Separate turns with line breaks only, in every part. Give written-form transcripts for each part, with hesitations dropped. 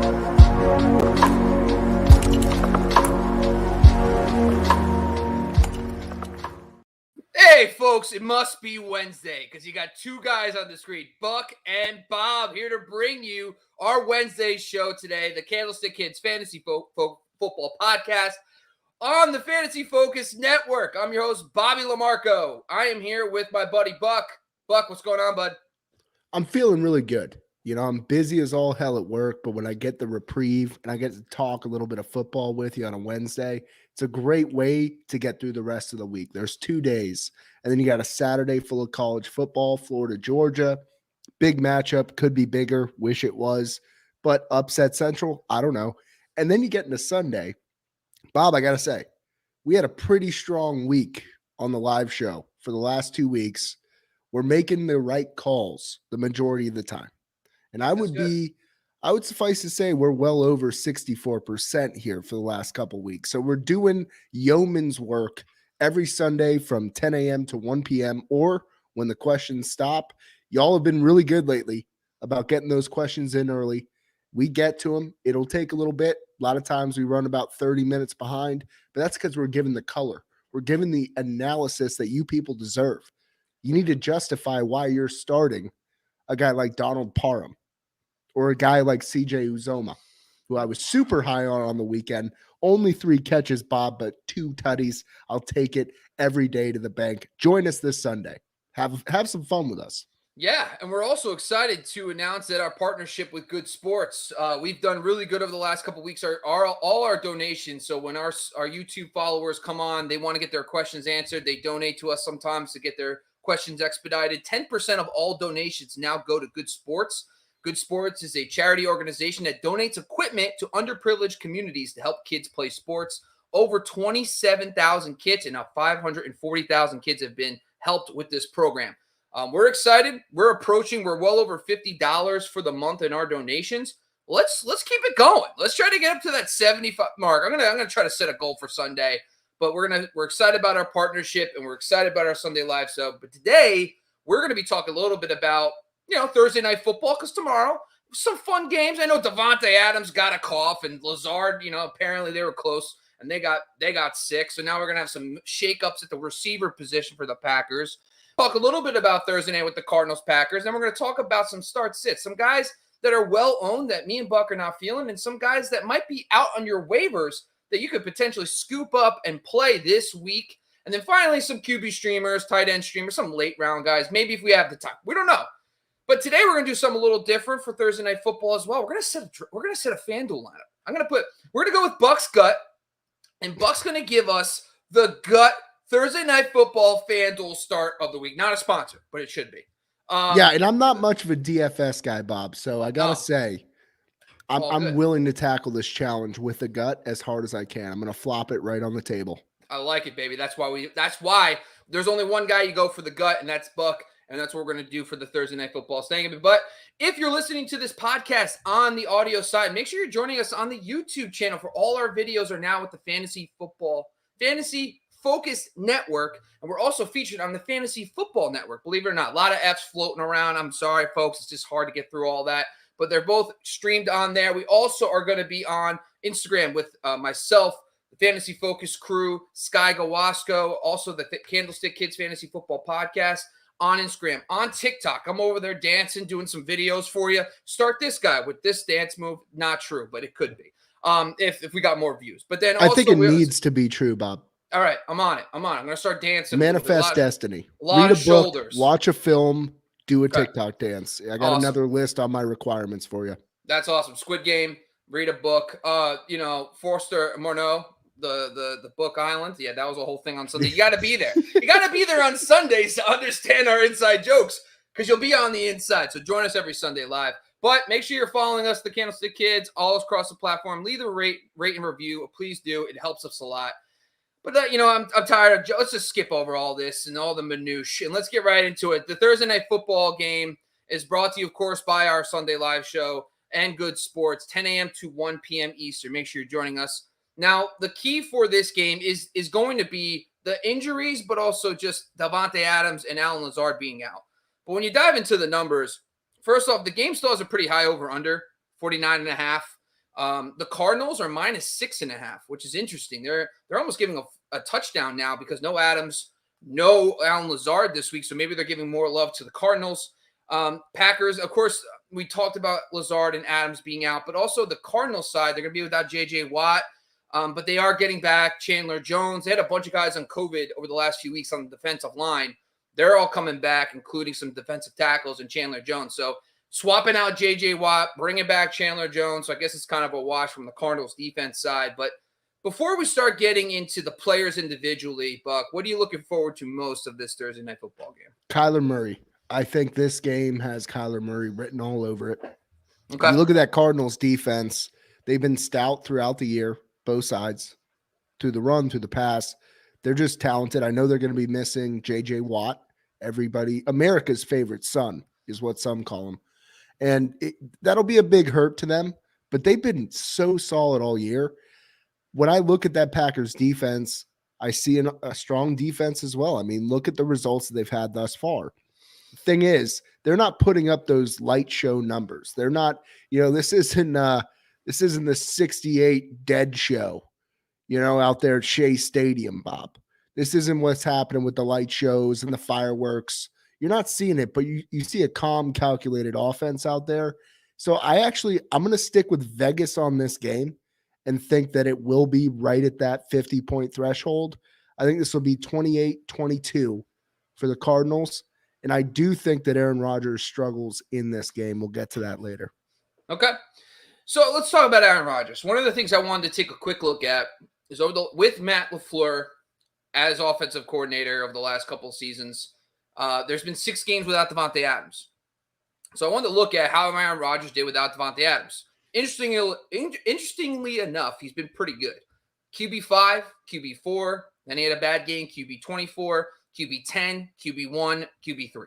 Hey, folks, it must be Wednesday because you got two guys on the screen, Buck and Bob, here to bring you our Wednesday show today, the Candlestick Kids Fantasy Football Podcast on the Fantasy Focus Network. I'm your host, Bobby Lamarco. I am here with my buddy, Buck. Buck, what's going on, bud?
I'm feeling really good. You know, I'm busy as all hell at work, but when I get the reprieve and I get to talk a little bit of football with you on a Wednesday, it's a great way to get through the rest of the week. There's 2 days, and then you got a Saturday full of college football, Florida, Georgia. Big matchup, could be bigger, wish it was, but upset Central, I don't know. And then you get into Sunday. Bob, I got to say, we had a pretty strong week on the live show for the last 2 weeks. We're making the right calls the majority of the time. And I would suffice to say we're well over 64% here for the last couple weeks. So we're doing yeoman's work every Sunday from 10 a.m. to 1 p.m. or when the questions stop. Y'all have been really good lately about getting those questions in early. We get to them. It'll take a little bit. A lot of times we run about 30 minutes behind, but that's because we're given the color. We're given the analysis that you people deserve. You need to justify why you're starting a guy like Donald Parham or a guy like CJ Uzoma, who I was super high on the weekend. Only 3 catches, Bob, but 2 tutties. I'll take it every day to the bank. Join us this Sunday. Have some fun with us.
Yeah, and we're also excited to announce that our partnership with Good Sports, we've done really good over the last couple of weeks. All our donations, so when our YouTube followers come on, they want to get their questions answered. They donate to us sometimes to get their questions expedited. 10% of all donations now go to Good Sports. Good Sports is a charity organization that donates equipment to underprivileged communities to help kids play sports. Over 27,000 kids and now 540,000 kids have been helped with this program. We're excited. We're well over $50 for the month in our donations. Let's keep it going. Let's try to get up to that 75 mark. I'm gonna try to set a goal for Sunday. But we're excited about our partnership and we're excited about our Sunday live show. But today we're going to be talking a little bit about, Thursday night football, because tomorrow some fun games. I know Davante Adams got a cough and Lazard, apparently they were close and they got sick. So now we're going to have some shakeups at the receiver position for the Packers. Talk a little bit about Thursday night with the Cardinals Packers. Then we're going to talk about some start sits, some guys that are well owned that me and Buck are not feeling, and some guys that might be out on your waivers that you could potentially scoop up and play this week. And then finally, some QB streamers, tight end streamers, some late round guys, maybe if we have the time. We don't know. But today we're going to do something a little different for Thursday night football as well. We're going to set a Fanduel lineup. We're going to go with Buck's gut, and Buck's going to give us the gut Thursday night football Fanduel start of the week. Not a sponsor, but it should be.
Yeah, and I'm not much of a DFS guy, Bob, so I got to say, I'm willing to tackle this challenge with the gut as hard as I can. I'm going to flop it right on the table.
I like it, baby. That's why there's only one guy you go for the gut, and that's Buck, and that's what we're going to do for the Thursday night football thing. But if you're listening to this podcast on the audio side, make sure you're joining us on the YouTube channel, for all our videos are now with the Fantasy Focus Network, and we're also featured on the Fantasy Football Network. Believe it or not, a lot of F's floating around. I'm sorry, folks. It's just hard to get through all that. But they're both streamed on there. We also are going to be on Instagram with myself, the Fantasy Focus crew, Sky Gawasco, also the Candlestick Kids Fantasy Football Podcast on Instagram, on TikTok. I'm over there dancing, doing some videos for you. Start this guy with this dance move. Not true, but it could be if we got more views. But then also,
I think it needs to be true, Bob.
All right, I'm on it. I'm going to start dancing.
Manifest destiny.
Read a book, shoulders.
Watch a film. Do a TikTok dance. I got another list on my requirements for you.
That's awesome. Squid Game, read a book. Forster Morneau, the book Island. Yeah, that was a whole thing on Sunday. You got to be there. You got to be there on Sundays to understand our inside jokes, because you'll be on the inside. So join us every Sunday live. But make sure you're following us, the Candlestick Kids, all across the platform. Leave a rate and review. Please do. It helps us a lot. But, I'm tired of – let's just skip over all this and all the minutiae, and let's get right into it. The Thursday night football game is brought to you, of course, by our Sunday live show and Good Sports, 10 a.m. to 1 p.m. Eastern. Make sure you're joining us. Now, the key for this game is going to be the injuries, but also just Davante Adams and Allen Lazard being out. But when you dive into the numbers, first off, the game still has a pretty high over-under, 49.5. The Cardinals are -6.5, which is interesting. They're almost giving a touchdown now because no Adams, no Allen Lazard this week. So maybe they're giving more love to the Cardinals. Packers, of course, we talked about Lazard and Adams being out, but also the Cardinals side, they're going to be without J.J. Watt, but they are getting back Chandler Jones. They had a bunch of guys on COVID over the last few weeks on the defensive line. They're all coming back, including some defensive tackles and Chandler Jones. So swapping out J.J. Watt, bringing back Chandler Jones. So I guess it's kind of a wash from the Cardinals defense side. But before we start getting into the players individually, Buck, what are you looking forward to most of this Thursday night football game?
Kyler Murray. I think this game has Kyler Murray written all over it.
Okay.
You look at that Cardinals defense, they've been stout throughout the year, both sides, through the run, through the pass. They're just talented. I know they're going to be missing J.J. Watt. Everybody, America's favorite son is what some call him. And that'll be a big hurt to them, but they've been so solid all year. When I look at that Packers defense, I see a strong defense as well. I mean, look at the results that they've had thus far. Thing is, they're not putting up those light show numbers. They're not, this isn't the 68 dead show, out there at Shea Stadium, Bob. This isn't what's happening with the light shows and the fireworks. You're not seeing it, but you see a calm, calculated offense out there. So I'm going to stick with Vegas on this game and think that it will be right at that 50-point threshold. I think this will be 28-22 for the Cardinals. And I do think that Aaron Rodgers struggles in this game. We'll get to that later.
Okay. So let's talk about Aaron Rodgers. One of the things I wanted to take a quick look at is with Matt LaFleur as offensive coordinator over the last couple of seasons, there's been 6 games without Davante Adams. So I wanted to look at how Aaron Rodgers did without Davante Adams. Interestingly enough, he's been pretty good. QB5, QB4, then he had a bad game, QB24, QB10, QB1, QB3.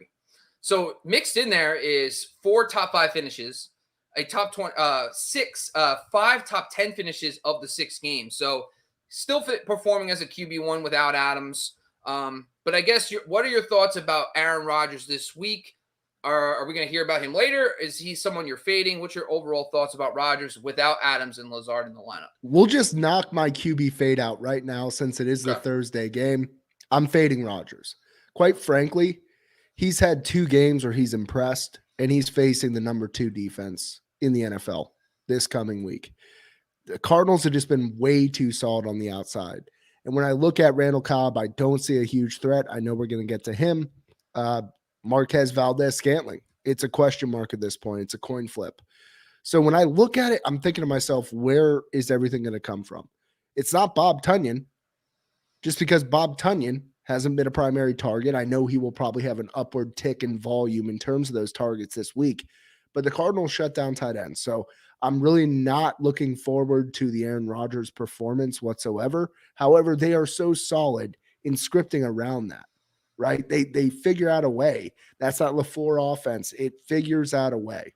So mixed in there is 4 top 5 finishes, a top 20, 5 top 10 finishes of the 6 games. So still performing as a QB1 without Adams. But I guess what are your thoughts about Aaron Rodgers this week? Are we going to hear about him later? Is he someone you're fading? What's your overall thoughts about Rodgers without Adams and Lazard in the lineup?
We'll just knock my QB fade out right now since it is the Thursday game. I'm fading Rodgers. Quite frankly, he's had 2 games where he's impressed, and he's facing the number 2 defense in the NFL this coming week. The Cardinals have just been way too solid on the outside. And when I look at Randall Cobb, I don't see a huge threat. I know we're going to get to him. Marquez Valdez-Scantling. It's a question mark at this point. It's a coin flip. So when I look at it, I'm thinking to myself, where is everything going to come from? It's not Bob Tonyan. Just because Bob Tonyan hasn't been a primary target, I know he will probably have an upward tick in volume in terms of those targets this week. But the Cardinals shut down tight ends. So I'm really not looking forward to the Aaron Rodgers performance whatsoever. However, they are so solid in scripting around that, right? They figure out a way. That's not LaFleur offense. It figures out a way.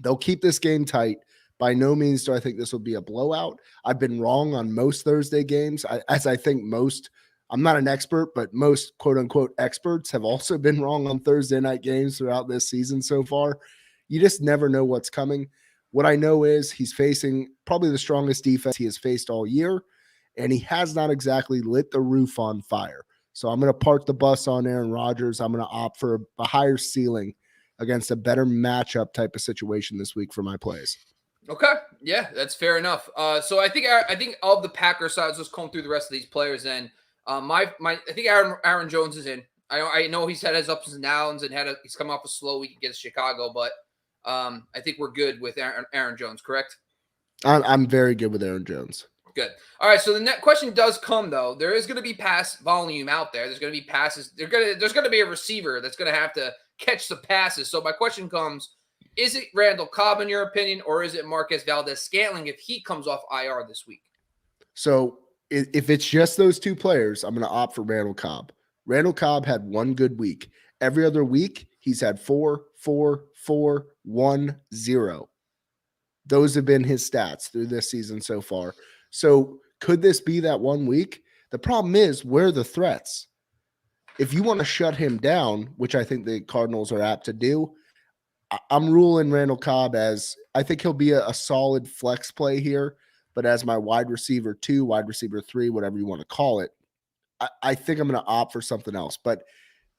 They'll keep this game tight. By no means do I think this will be a blowout. I've been wrong on most Thursday games, as I think most. I'm not an expert, but most quote-unquote experts have also been wrong on Thursday night games throughout this season so far. You just never know what's coming. What I know is he's facing probably the strongest defense he has faced all year, and he has not exactly lit the roof on fire. So I'm going to park the bus on Aaron Rodgers. I'm going to opt for a higher ceiling against a better matchup type of situation this week for my plays.
Okay, yeah, that's fair enough. So I think of the Packers side, let's comb through the rest of these players. And I think Aaron Jones is in. I know he's had his ups and downs and he's come off a slow week against Chicago, but I think we're good with Aaron Jones, correct?
I'm very good with Aaron Jones.
Good. All right. So the next question does come though. There is going to be pass volume out there. There's going to be passes. There's going to be a receiver that's going to have to catch the passes. So my question comes: is it Randall Cobb in your opinion, or is it Marquez Valdez-Scantling if he comes off IR this week?
So if it's just those 2 players, I'm going to opt for Randall Cobb. Randall Cobb had 1 good week. Every other week, he's had 4, 4, 4, 1, 0. Those have been his stats through this season so far. So could this be that 1 week? The problem is, where are the threats? If you want to shut him down, which I think the Cardinals are apt to do, I'm ruling Randall Cobb as I think he'll be a solid flex play here, but as my wide receiver 2, wide receiver 3, whatever you want to call it, I think I'm going to opt for something else. But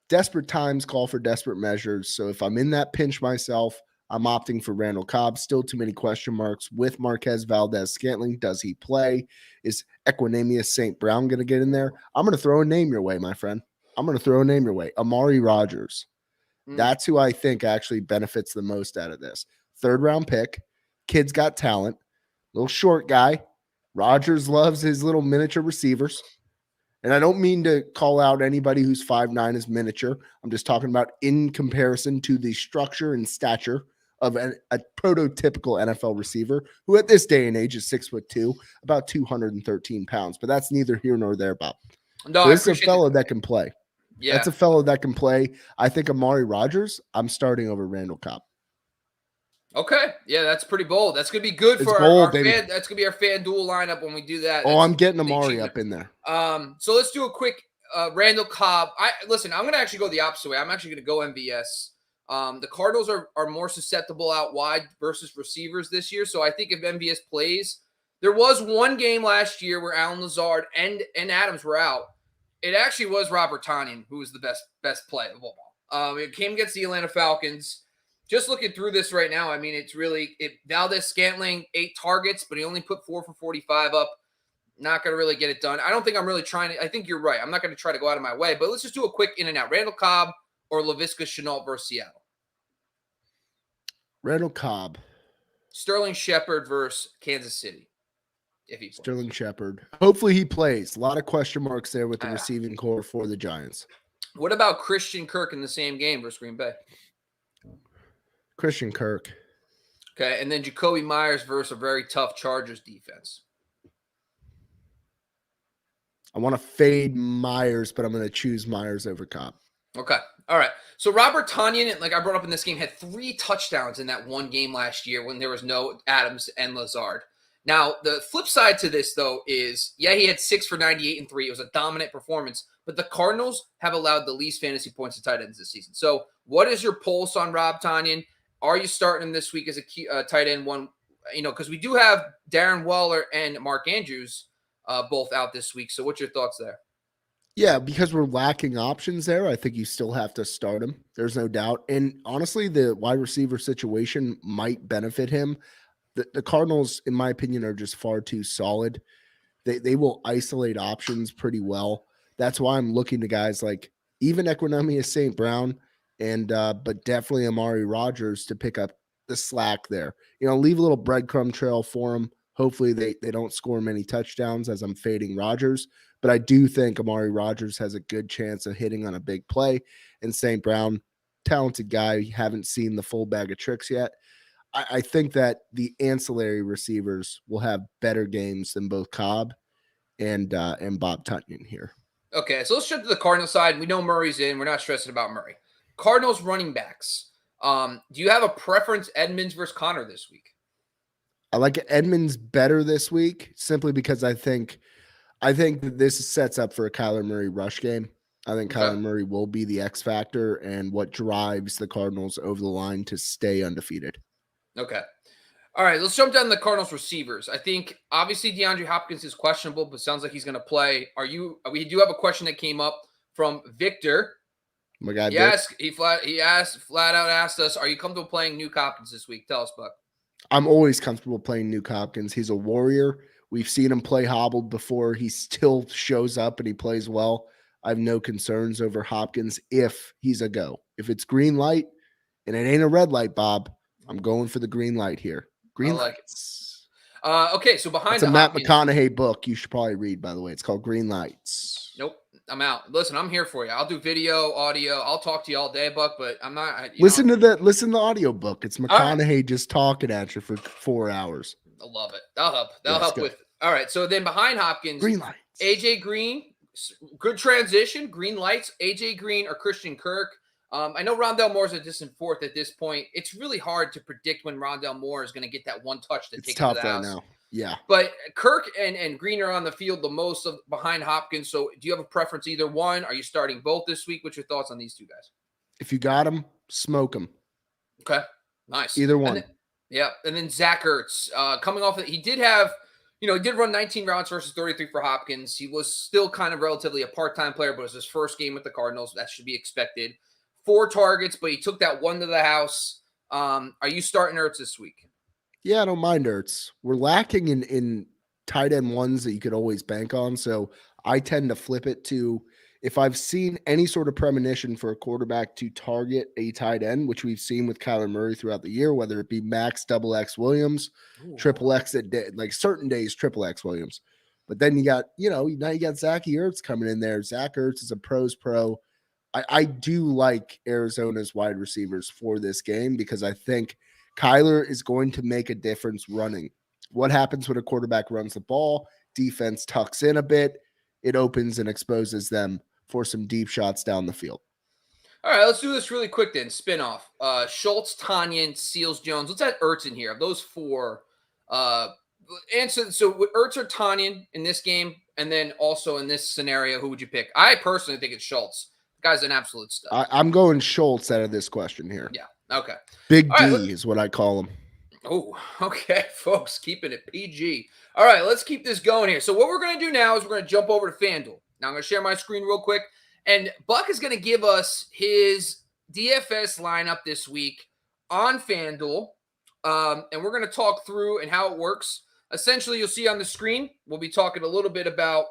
desperate times call for desperate measures. So if I'm in that pinch myself, I'm opting for Randall Cobb. Still too many question marks with Marquez Valdez-Scantling. Does he play? Is Equanimous St. Brown going to get in there? I'm going to throw a name your way, my friend. I'm going to throw a name your way. Amari Rodgers. That's who I think actually benefits the most out of this. 3rd round pick. Kid's got talent. Little short guy. Rodgers loves his little miniature receivers. And I don't mean to call out anybody who's 5'9" as miniature. I'm just talking about in comparison to the structure and stature of a prototypical NFL receiver who at this day and age is 6'2", about 213 pounds. But that's neither here nor there, Bob.
No,
so this is a fellow that can play.
Yeah.
That's a fellow that can play. I think Amari Rodgers, I'm starting over Randall Cobb.
Okay. Yeah, that's pretty bold. That's going to be good for our fan. That's going to be our Fanduel lineup when we do that.
Oh, I'm getting Amari up in there.
So let's do a quick Randall Cobb. Listen, I'm going to actually go the opposite way. I'm actually going to go MVS. The Cardinals are more susceptible out wide versus receivers this year. So I think if MVS plays, there was one game last year where Allen Lazard and Adams were out. It actually was Robert Tonyan who was the best play of all. It came against the Atlanta Falcons. Just looking through this right now, I mean, it's really Valdez-Scantling 8 targets, but he only put 4 for 45 up. Not going to really get it done. I don't think I'm really trying to. I think you're right. I'm not going to try to go out of my way, but let's just do a quick in and out. Randall Cobb or Laviska Shenault versus Seattle.
Randall Cobb.
Sterling Shepard versus Kansas City. If he plays.
Sterling Shepard. Hopefully he plays. A lot of question marks there with the receiving core for the Giants.
What about Christian Kirk in the same game versus Green Bay?
Christian Kirk.
Okay, and then Jacoby Myers versus a very tough Chargers defense.
I want to fade Myers, but I'm going to choose Myers over Cobb.
Okay. All right. So Robert Tonyan, like I brought up in this game, had 3 touchdowns in that one game last year when there was no Adams and Lazard. Now, the flip side to this, though, is, he had 6 for 98 and 3. It was a dominant performance. But the Cardinals have allowed the least fantasy points to tight ends this season. So what is your pulse on Rob Tonyan? Are you starting him this week as a tight end one? Because we do have Darren Waller and Mark Andrews both out this week. So what's your thoughts there?
Yeah, because we're lacking options there, I think you still have to start him. There's no doubt. And honestly, the wide receiver situation might benefit him. The Cardinals, in my opinion, are just far too solid. They will isolate options pretty well. That's why I'm looking to guys like even Equanimous St. Brown and but definitely Amari Rodgers to pick up the slack there. Leave a little breadcrumb trail for them. Hopefully they don't score many touchdowns as I'm fading Rodgers. But I do think Amari Rodgers has a good chance of hitting on a big play. And St. Brown, talented guy, haven't seen the full bag of tricks yet. I think that the ancillary receivers will have better games than both Cobb and Bob Tonyan here.
Okay, so let's jump to the Cardinals side. We know Murray's in. We're not stressing about Murray. Cardinals running backs. Do you have a preference, Edmonds versus Connor this week?
I like Edmonds better this week simply because I think that this sets up for a Kyler Murray rush game. I think Kyler Murray will be the X factor and what drives the Cardinals over the line to stay undefeated.
Okay. All right, let's jump down to the Cardinals receivers. I think obviously DeAndre Hopkins is questionable, but sounds like he's going to play. We do have a question that came up from Victor.
My God,
he flat out asked us, are you comfortable playing Nuke Hopkins this week? Tell us, Buck.
I'm always comfortable playing Nuke Hopkins. He's a warrior. We've seen him play hobbled before. He still shows up and he plays well. I have no concerns over Hopkins if he's a go. If it's green light and it ain't a red light, Bob, I'm going for the green light here. Green lights.
Okay, so behind
it's a Matt McConaughey book you should probably read, by the way. It's called Green Lights.
Nope, I'm out. Listen, I'm here for you. I'll do video, audio. I'll talk to you all day, Buck, but I'm not.
Listen to the audio book. It's McConaughey just talking at you for 4 hours.
I love it. That'll help with it. All right, so then behind Hopkins,
green lights.
AJ Green, good transition. Green lights. AJ Green or Christian Kirk. I know Rondale Moore's a distant fourth at this point. It's really hard to predict when Rondale Moore is going to get that one touch to take it to the house. Now.
Yeah.
But Kirk and Green are on the field the most behind Hopkins. So do you have a preference either one? Are you starting both this week? What's your thoughts on these two guys?
If you got them, smoke them.
Okay. Nice.
Either
And
one.
then, yeah. And then Zach Ertz, coming off, he did have, he did run 19 routes versus 33 for Hopkins. He was still kind of relatively a part-time player, but it was his first game with the Cardinals. That should be expected. 4 targets, but he took that one to the house. Are you starting Ertz this week?
Yeah, I don't mind Ertz. We're lacking in tight end ones that you could always bank on. So I tend to flip it to, if I've seen any sort of premonition for a quarterback to target a tight end, which we've seen with Kyler Murray throughout the year, whether it be Max double X Williams, triple X at like certain days, triple X Williams. But then you got, now you got Zachy Ertz coming in there. Zach Ertz is a pro's pro. I do like Arizona's wide receivers for this game because I think Kyler is going to make a difference running. What happens when a quarterback runs the ball? Defense tucks in a bit. It opens and exposes them for some deep shots down the field.
All right, let's do this really quick then. Spin off. Schultz, Tonyan, Seals, Jones. Let's add Ertz in here. Of those 4, answer. So with Ertz or Tonyan in this game, and then also in this scenario, who would you pick? I personally think it's Schultz. The guy's an absolute stud.
I'm going Schultz out of this question here.
Yeah. Okay.
Big D is what I call him.
Oh, okay, folks, keeping it PG. All right, let's keep this going here. So what we're going to do now is we're going to jump over to Fanduel. Now I'm going to share my screen real quick, and Buck is going to give us his DFS lineup this week on Fanduel, and we're going to talk through and how it works. Essentially, you'll see on the screen, we'll be talking a little bit about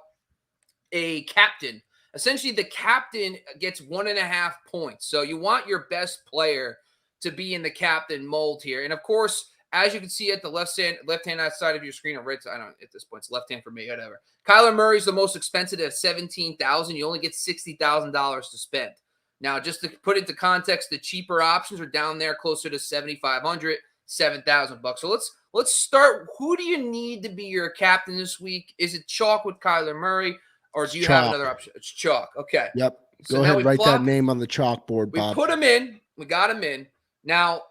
a captain. Essentially, the captain gets 1.5 points. So you want your best player to be in the captain mold here. And of course, as you can see at the left-hand side of your screen, or right, I don't know, at this point, it's left hand for me, whatever. Kyler Murray's the most expensive at $17,000. You only get $60,000 to spend. Now, just to put into context, the cheaper options are down there closer to $7,500, $7,000. So let's start. Who do you need to be your captain this week? Is it chalk with Kyler Murray, or do you have another option? It's chalk. Okay.
Yep.
So
go ahead, write that name on the chalkboard, Bob.
We put him in. We got him in. Now,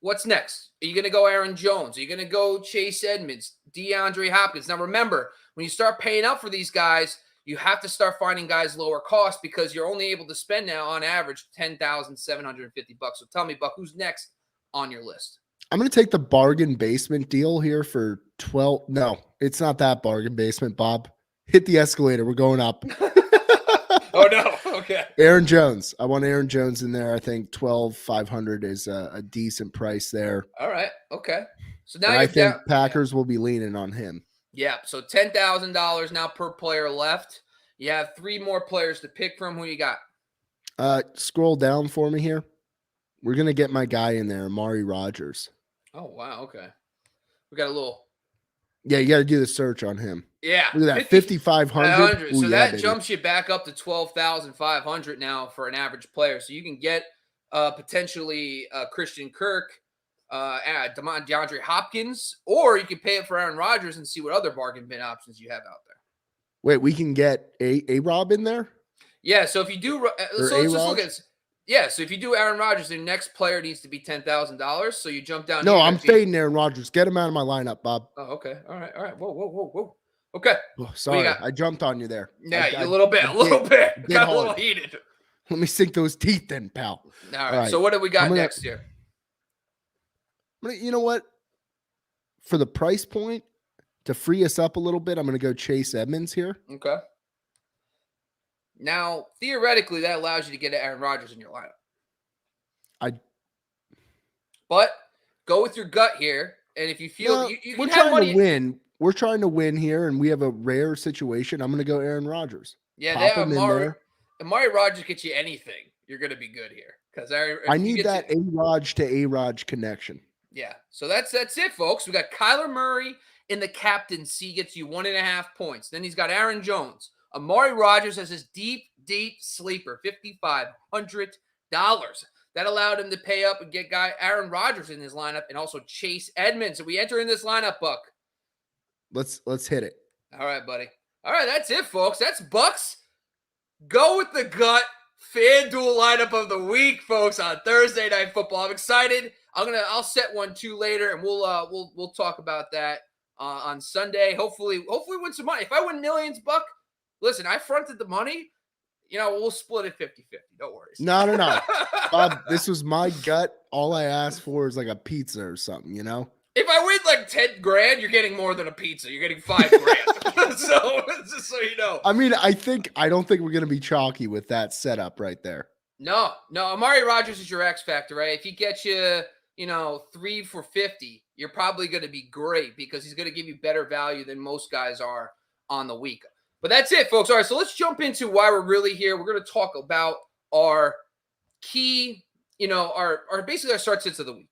what's next? Are you going to go Aaron Jones? Are you going to go Chase Edmonds, DeAndre Hopkins? Now, remember, when you start paying up for these guys, you have to start finding guys lower cost because you're only able to spend now on average $10,750. So tell me, Buck, who's next on your list?
I'm going to take the bargain basement deal here for 12. No, it's not that bargain basement, Bob. Hit the escalator. We're going up.
Oh, no. Okay.
Aaron Jones. I want Aaron Jones in there. I think 12,500 is a decent price there.
All right. Okay. So now
I think Packers will be leaning on him.
Yeah. So $10,000 now per player left. You have 3 more players to pick from. Who you got?
Scroll down for me here. We're going to get my guy in there, Amari Rodgers.
Oh, wow. Okay. We got a little.
Yeah, you got to do the search on him.
Yeah.
Look at that, 5,500.
So that jumps you back up to 12,500 now for an average player. So you can get potentially Christian Kirk, DeAndre Hopkins, or you can pay it for Aaron Rodgers and see what other bargain bin options you have out there.
Wait, we can get a Rob in there?
Yeah, so if you do, let's just look at this. Yeah, so if you do Aaron Rodgers, the next player needs to be $10,000. So you jump down.
No, I'm fading Aaron Rodgers. Get him out of my lineup, Bob.
Oh, okay. All right. Whoa. Okay.
Oh, sorry, I jumped on you there.
Yeah, a little bit. Got a little heated.
Let me sink those teeth in, pal.
All right. So what do we got next here?
You know what? For the price point, to free us up a little bit, I'm going to go Chase Edmonds here.
Okay. Now, theoretically, that allows you to get Aaron Rodgers in your lineup. But go with your gut here, and if you feel you
we're
can have money
to win. We're trying to win here, and we have a rare situation. I'm going to go Aaron Rodgers.
Yeah, they have Amari Rodgers gets you anything. You're going to be good here because
I need that A-Rod to A-Rod connection.
Yeah, so that's it, folks. We got Kyler Murray in the captaincy, gets you 1.5 points. Then he's got Aaron Jones. Amari Rodgers has his deep sleeper, $5,500. That allowed him to pay up and get Aaron Rodgers in his lineup and also Chase Edmonds. So we enter in this lineup, Buck.
Let's hit it.
All right, buddy. All right, that's it, folks. That's Buck's Go with the Gut FanDuel lineup of the week, folks, on Thursday Night Football. I'm excited. I'll set one too later, and we'll talk about that on Sunday. Hopefully win some money. If I win millions, Buck, listen, I fronted the money. We'll split it 50-50. No worries.
No. Bob, this was my gut. All I asked for is like a pizza or something,
If I win like 10 grand, you're getting more than a pizza. You're getting 5 grand. So just so you know.
I mean, I don't think we're going to be chalky with that setup right there.
No. Amari Rodgers is your X factor, right? If he gets you, 3 for 50, you're probably going to be great because he's going to give you better value than most guys are on the week. But that's it, folks. All right, so let's jump into why we're really here. We're going to talk about our key, our basically our start sits of the week.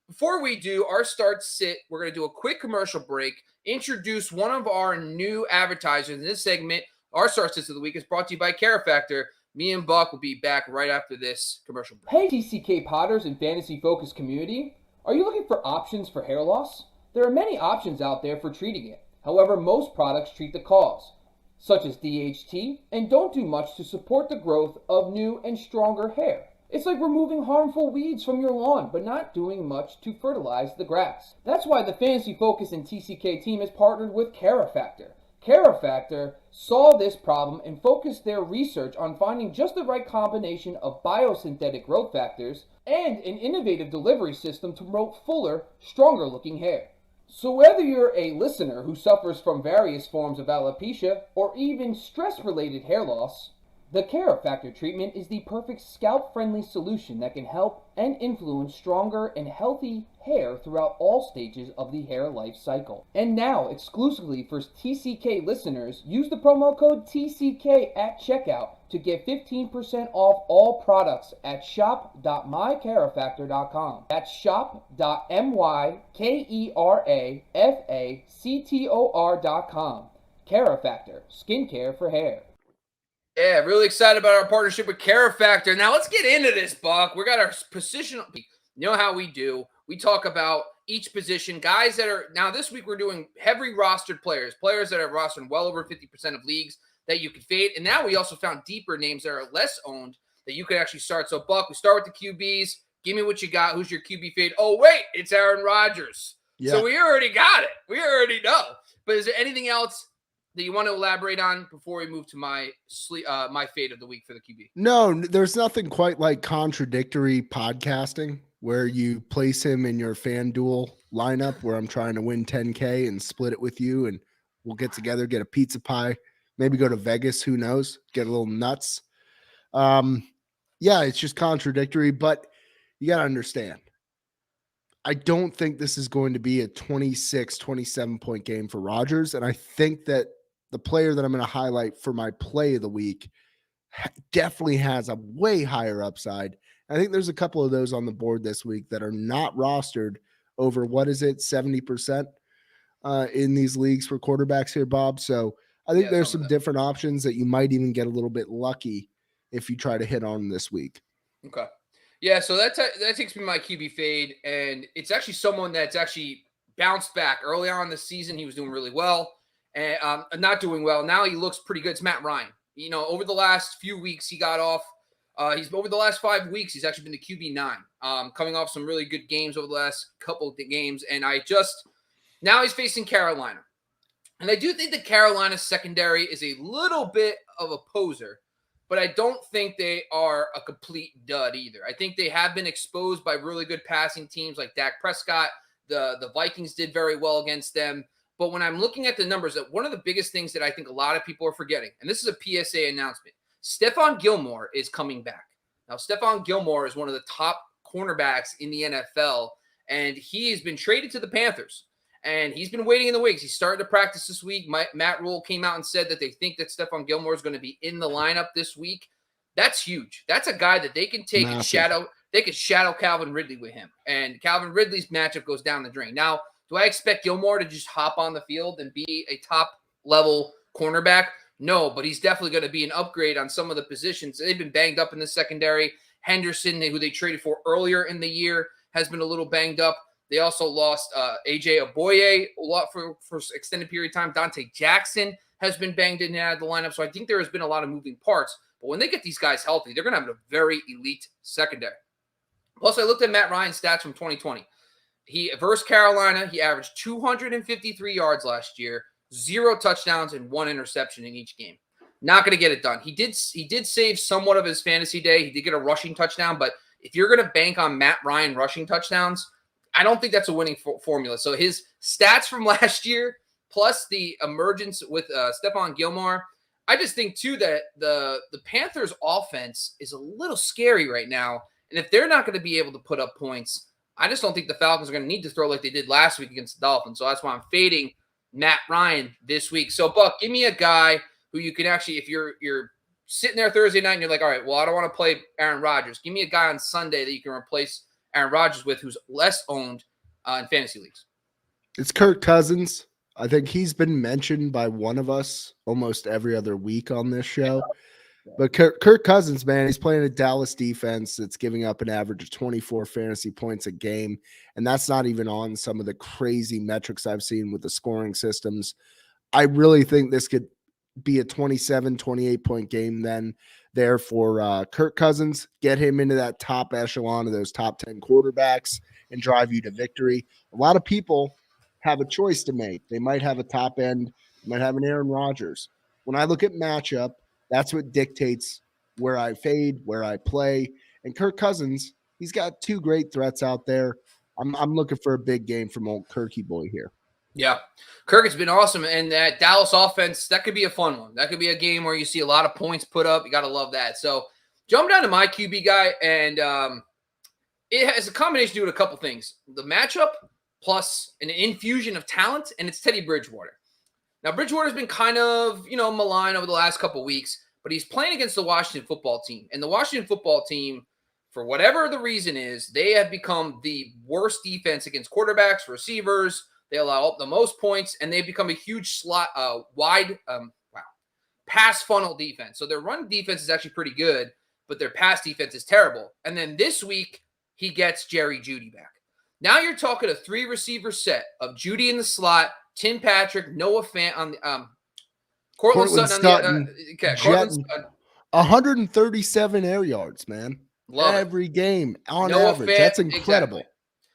Before we do our start sit, we're going to do a quick commercial break, introduce one of our new advertisers in this segment. Our start sits of the week is brought to you by CareFactor. Me and Buck will be back right after this commercial break.
Hey, TCK Potters and Fantasy Focus community. Are you looking for options for hair loss? There are many options out there for treating it. However, most products treat the cause, such as DHT, and don't do much to support the growth of new and stronger hair. It's like removing harmful weeds from your lawn, but not doing much to fertilize the grass. That's why the Fantasy Focus and TCK team has partnered with CareFactor. CareFactor saw this problem and focused their research on finding just the right combination of biosynthetic growth factors and an innovative delivery system to promote fuller, stronger looking hair. So whether you're a listener who suffers from various forms of alopecia or even stress-related hair loss, the CareFactor treatment is the perfect scalp-friendly solution that can help and influence stronger and healthy hair throughout all stages of the hair life cycle. And now, exclusively for TCK listeners, use the promo code TCK at checkout to get 15% off all products at shop.mycarefactor.com. That's shop.mykerafactor.com. CareFactor, skincare for hair.
Yeah, really excited about our partnership with CareFactor. Now let's get into this, Buck. We got our position. You know how we do. We talk about each position. Guys that are now this week we're doing heavy rostered players that are rostered in well over 50% of leagues that you can fade. And now we also found deeper names that are less owned that you can actually start. So Buck, we start with the QBs. Give me what you got. Who's your QB fade? Oh wait, it's Aaron Rodgers. Yeah. So we already got it. We already know. But is there anything else that you want to elaborate on before we move to my fade of the week for the QB?
No, there's nothing quite like contradictory podcasting where you place him in your FanDuel lineup where I'm trying to win 10K and split it with you, and we'll get together, get a pizza pie, maybe go to Vegas, who knows, get a little nuts. Yeah, it's just contradictory, but you got to understand. I don't think this is going to be a 26, 27-point game for Rodgers, and I think that the player that I'm going to highlight for my play of the week definitely has a way higher upside. I think there's a couple of those on the board this week that are not rostered over, 70% in these leagues for quarterbacks here, Bob. So I think there's some different options that you might even get a little bit lucky if you try to hit on this week.
Okay. Yeah, so that takes me to my QB fade, and it's actually someone that's actually bounced back. Early on in the season, he was doing really well, and not doing well. Now he looks pretty good. It's Matt Ryan. Over the last few weeks, he got off. Over the last 5 weeks, he's actually been the QB 9, coming off some really good games over the last couple of games. And now he's facing Carolina. And I do think the Carolina secondary is a little bit of a poser, but I don't think they are a complete dud either. I think they have been exposed by really good passing teams like Dak Prescott. The Vikings did very well against them. But when I'm looking at the numbers, one of the biggest things that I think a lot of people are forgetting, and this is a PSA announcement, Stephon Gilmore is coming back. Now, Stephon Gilmore is one of the top cornerbacks in the NFL, and he has been traded to the Panthers. And he's been waiting in the wings. He's starting to practice this week. Matt Rule came out and said that they think that Stephon Gilmore is going to be in the lineup this week. That's huge. That's a guy that they can take and shadow. They could shadow Calvin Ridley with him. And Calvin Ridley's matchup goes down the drain. Now, do I expect Gilmore to just hop on the field and be a top-level cornerback? No, but he's definitely going to be an upgrade on some of the positions. They've been banged up in the secondary. Henderson, who they traded for earlier in the year, has been a little banged up. They also lost A.J. Oboye a lot for extended period of time. Dante Jackson has been banged in and out of the lineup. So I think there has been a lot of moving parts. But when they get these guys healthy, they're going to have a very elite secondary. Plus, I looked at Matt Ryan's stats from 2020. Versus Carolina, he averaged 253 yards last year, 0 touchdowns, and 1 interception in each game. Not going to get it done. He did save somewhat of his fantasy day. He did get a rushing touchdown, but if you're going to bank on Matt Ryan rushing touchdowns, I don't think that's a winning formula. So his stats from last year, plus the emergence with Stephon Gilmore, I just think too that the Panthers offense is a little scary right now. And if they're not going to be able to put up points, I just don't think the Falcons are going to need to throw like they did last week against the Dolphins. So that's why I'm fading Matt Ryan this week. So Buck, give me a guy who you can actually, if you're sitting there Thursday night and you're like, all right, well, I don't want to play Aaron Rodgers. Give me a guy on Sunday that you can replace Aaron Rodgers with who's less owned in fantasy leagues.
It's Kirk Cousins. I think he's been mentioned by one of us almost every other week on this show. But Kirk Cousins, man, he's playing a Dallas defense that's giving up an average of 24 fantasy points a game. And that's not even on some of the crazy metrics I've seen with the scoring systems. I really think this could be a 27, 28-point game then there for Kirk Cousins. Get him into that top echelon of those top 10 quarterbacks and drive you to victory. A lot of people have a choice to make. They might have a top end, might have an Aaron Rodgers. When I look at matchup, that's what dictates where I fade, where I play. And Kirk Cousins, he's got two great threats out there. I'm looking for a big game from old Kirky boy here.
Yeah, Kirk has been awesome. And that Dallas offense, that could be a fun one. That could be a game where you see a lot of points put up. You got to love that. So jump down to my QB guy, and it has a combination to do with a couple things. The matchup plus an infusion of talent, and it's Teddy Bridgewater. Now, Bridgewater's been kind of, maligned over the last couple weeks, but he's playing against the Washington football team. And the Washington football team, for whatever the reason is, they have become the worst defense against quarterbacks, receivers. They allow up the most points, and they've become a huge pass funnel defense. So their run defense is actually pretty good, but their pass defense is terrible. And then this week, he gets Jerry Jeudy back. Now you're talking a 3-receiver set of Jeudy in the slot, Tim Patrick, Noah Fant on Cortland Sutton. Cortland Sutton.
137 air yards, man.
Love
every
it.
game on
Noah
average.
Fant,
That's incredible.
Exactly.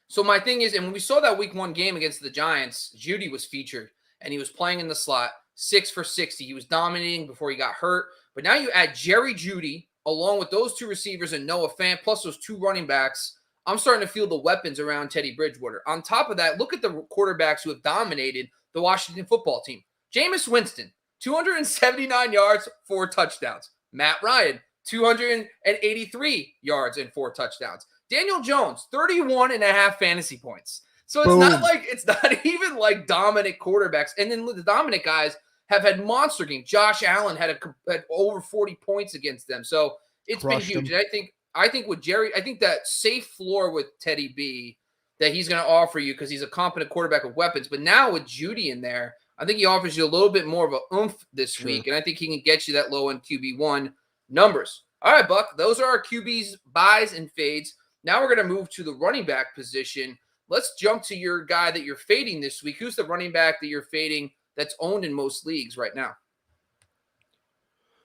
So my thing is, and when we saw that week 1 game against the Giants, Jeudy was featured, and he was playing in the slot, 6 for 60. He was dominating before he got hurt. But now you add Jerry Jeudy along with those 2 receivers and Noah Fant, plus those 2 running backs. I'm starting to feel the weapons around Teddy Bridgewater. On top of that, look at the quarterbacks who have dominated the Washington football team. Jameis Winston, 279 yards, 4 touchdowns. Matt Ryan, 283 yards and 4 touchdowns. Daniel Jones, 31.5 fantasy points. So it's not even like dominant quarterbacks. And then the dominant guys have had monster games. Josh Allen had over 40 points against them. So it's been huge. And I think with Jerry, I think that safe floor with Teddy B that he's going to offer you because he's a competent quarterback with weapons. But now with Jeudy in there, I think he offers you a little bit more of a oomph this week. And I think he can get you that low-end QB1 numbers. All right, Buck, those are our QBs, buys, and fades. Now we're going to move to the running back position. Let's jump to your guy that you're fading this week. Who's the running back that you're fading that's owned in most leagues right now?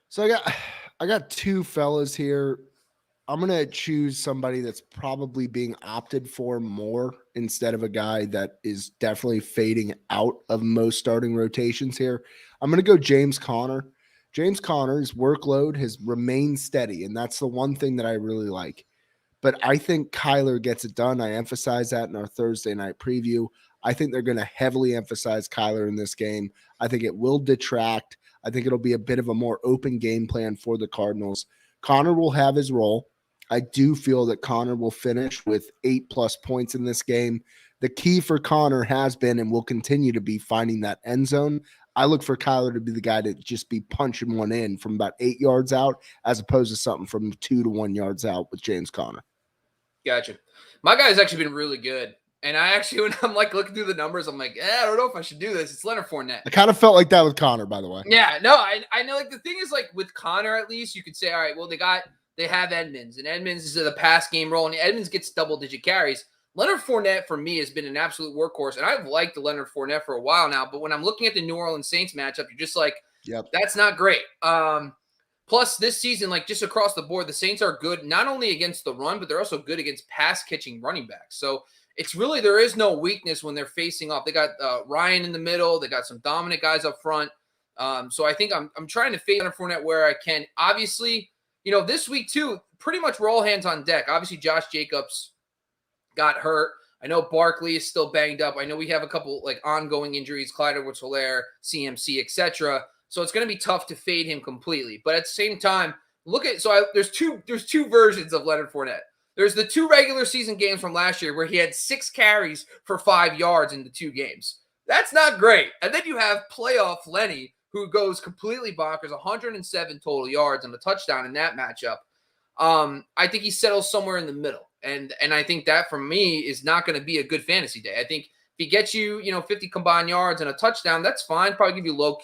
So I got 2 fellas here. I'm going to choose somebody that's probably being opted for more instead of a guy that is definitely fading out of most starting rotations here. I'm going to go James Conner. James Conner's workload has remained steady, and that's the one thing that I really like. But I think Kyler gets it done. I emphasize that in our Thursday night preview. I think they're going to heavily emphasize Kyler in this game. I think it will detract. I think it'll be a bit of a more open game plan for the Cardinals. Conner will have his role. I do feel that Conner will finish with 8+ points in this game. The key for Conner has been and will continue to be finding that end zone. I look for Kyler to be the guy to just be punching one in from about 8 yards out as opposed to something from 2 to 1 yards out with James Conner.
Gotcha. My guy's actually been really good. And I actually, when I'm like looking through the numbers, I'm like, I don't know if I should do this. It's Leonard Fournette.
I kind of felt like that with Conner, by the way.
Yeah, no, I know. Like the thing is, like with Conner, at least you could say, all right, well, they have Edmonds, and Edmonds is the pass game role, and Edmonds gets double-digit carries. Leonard Fournette, for me, has been an absolute workhorse, and I've liked the Leonard Fournette for a while now, but when I'm looking at the New Orleans Saints matchup, you're just like, that's not great. Plus, this season, like just across the board, the Saints are good, not only against the run, but they're also good against pass-catching running backs. So it's really, there is no weakness when they're facing off. They got Ryan in the middle. They got some dominant guys up front. So I think I'm trying to fade Leonard Fournette where I can. Obviously, this week too, pretty much we're all hands on deck. Obviously, Josh Jacobs got hurt. I know Barkley is still banged up. I know we have a couple like ongoing injuries, Clyde Edwards-Helaire, CMC, etc. So it's going to be tough to fade him completely. But at the same time, there's two versions of Leonard Fournette. There's the 2 regular season games from last year where he had 6 carries for 5 yards in the 2 games. That's not great. And then you have playoff Lenny, who goes completely bonkers, 107 total yards and a touchdown in that matchup. I think he settles somewhere in the middle. And I think that for me is not going to be a good fantasy day. I think if he gets you, 50 combined yards and a touchdown, that's fine. Probably give you low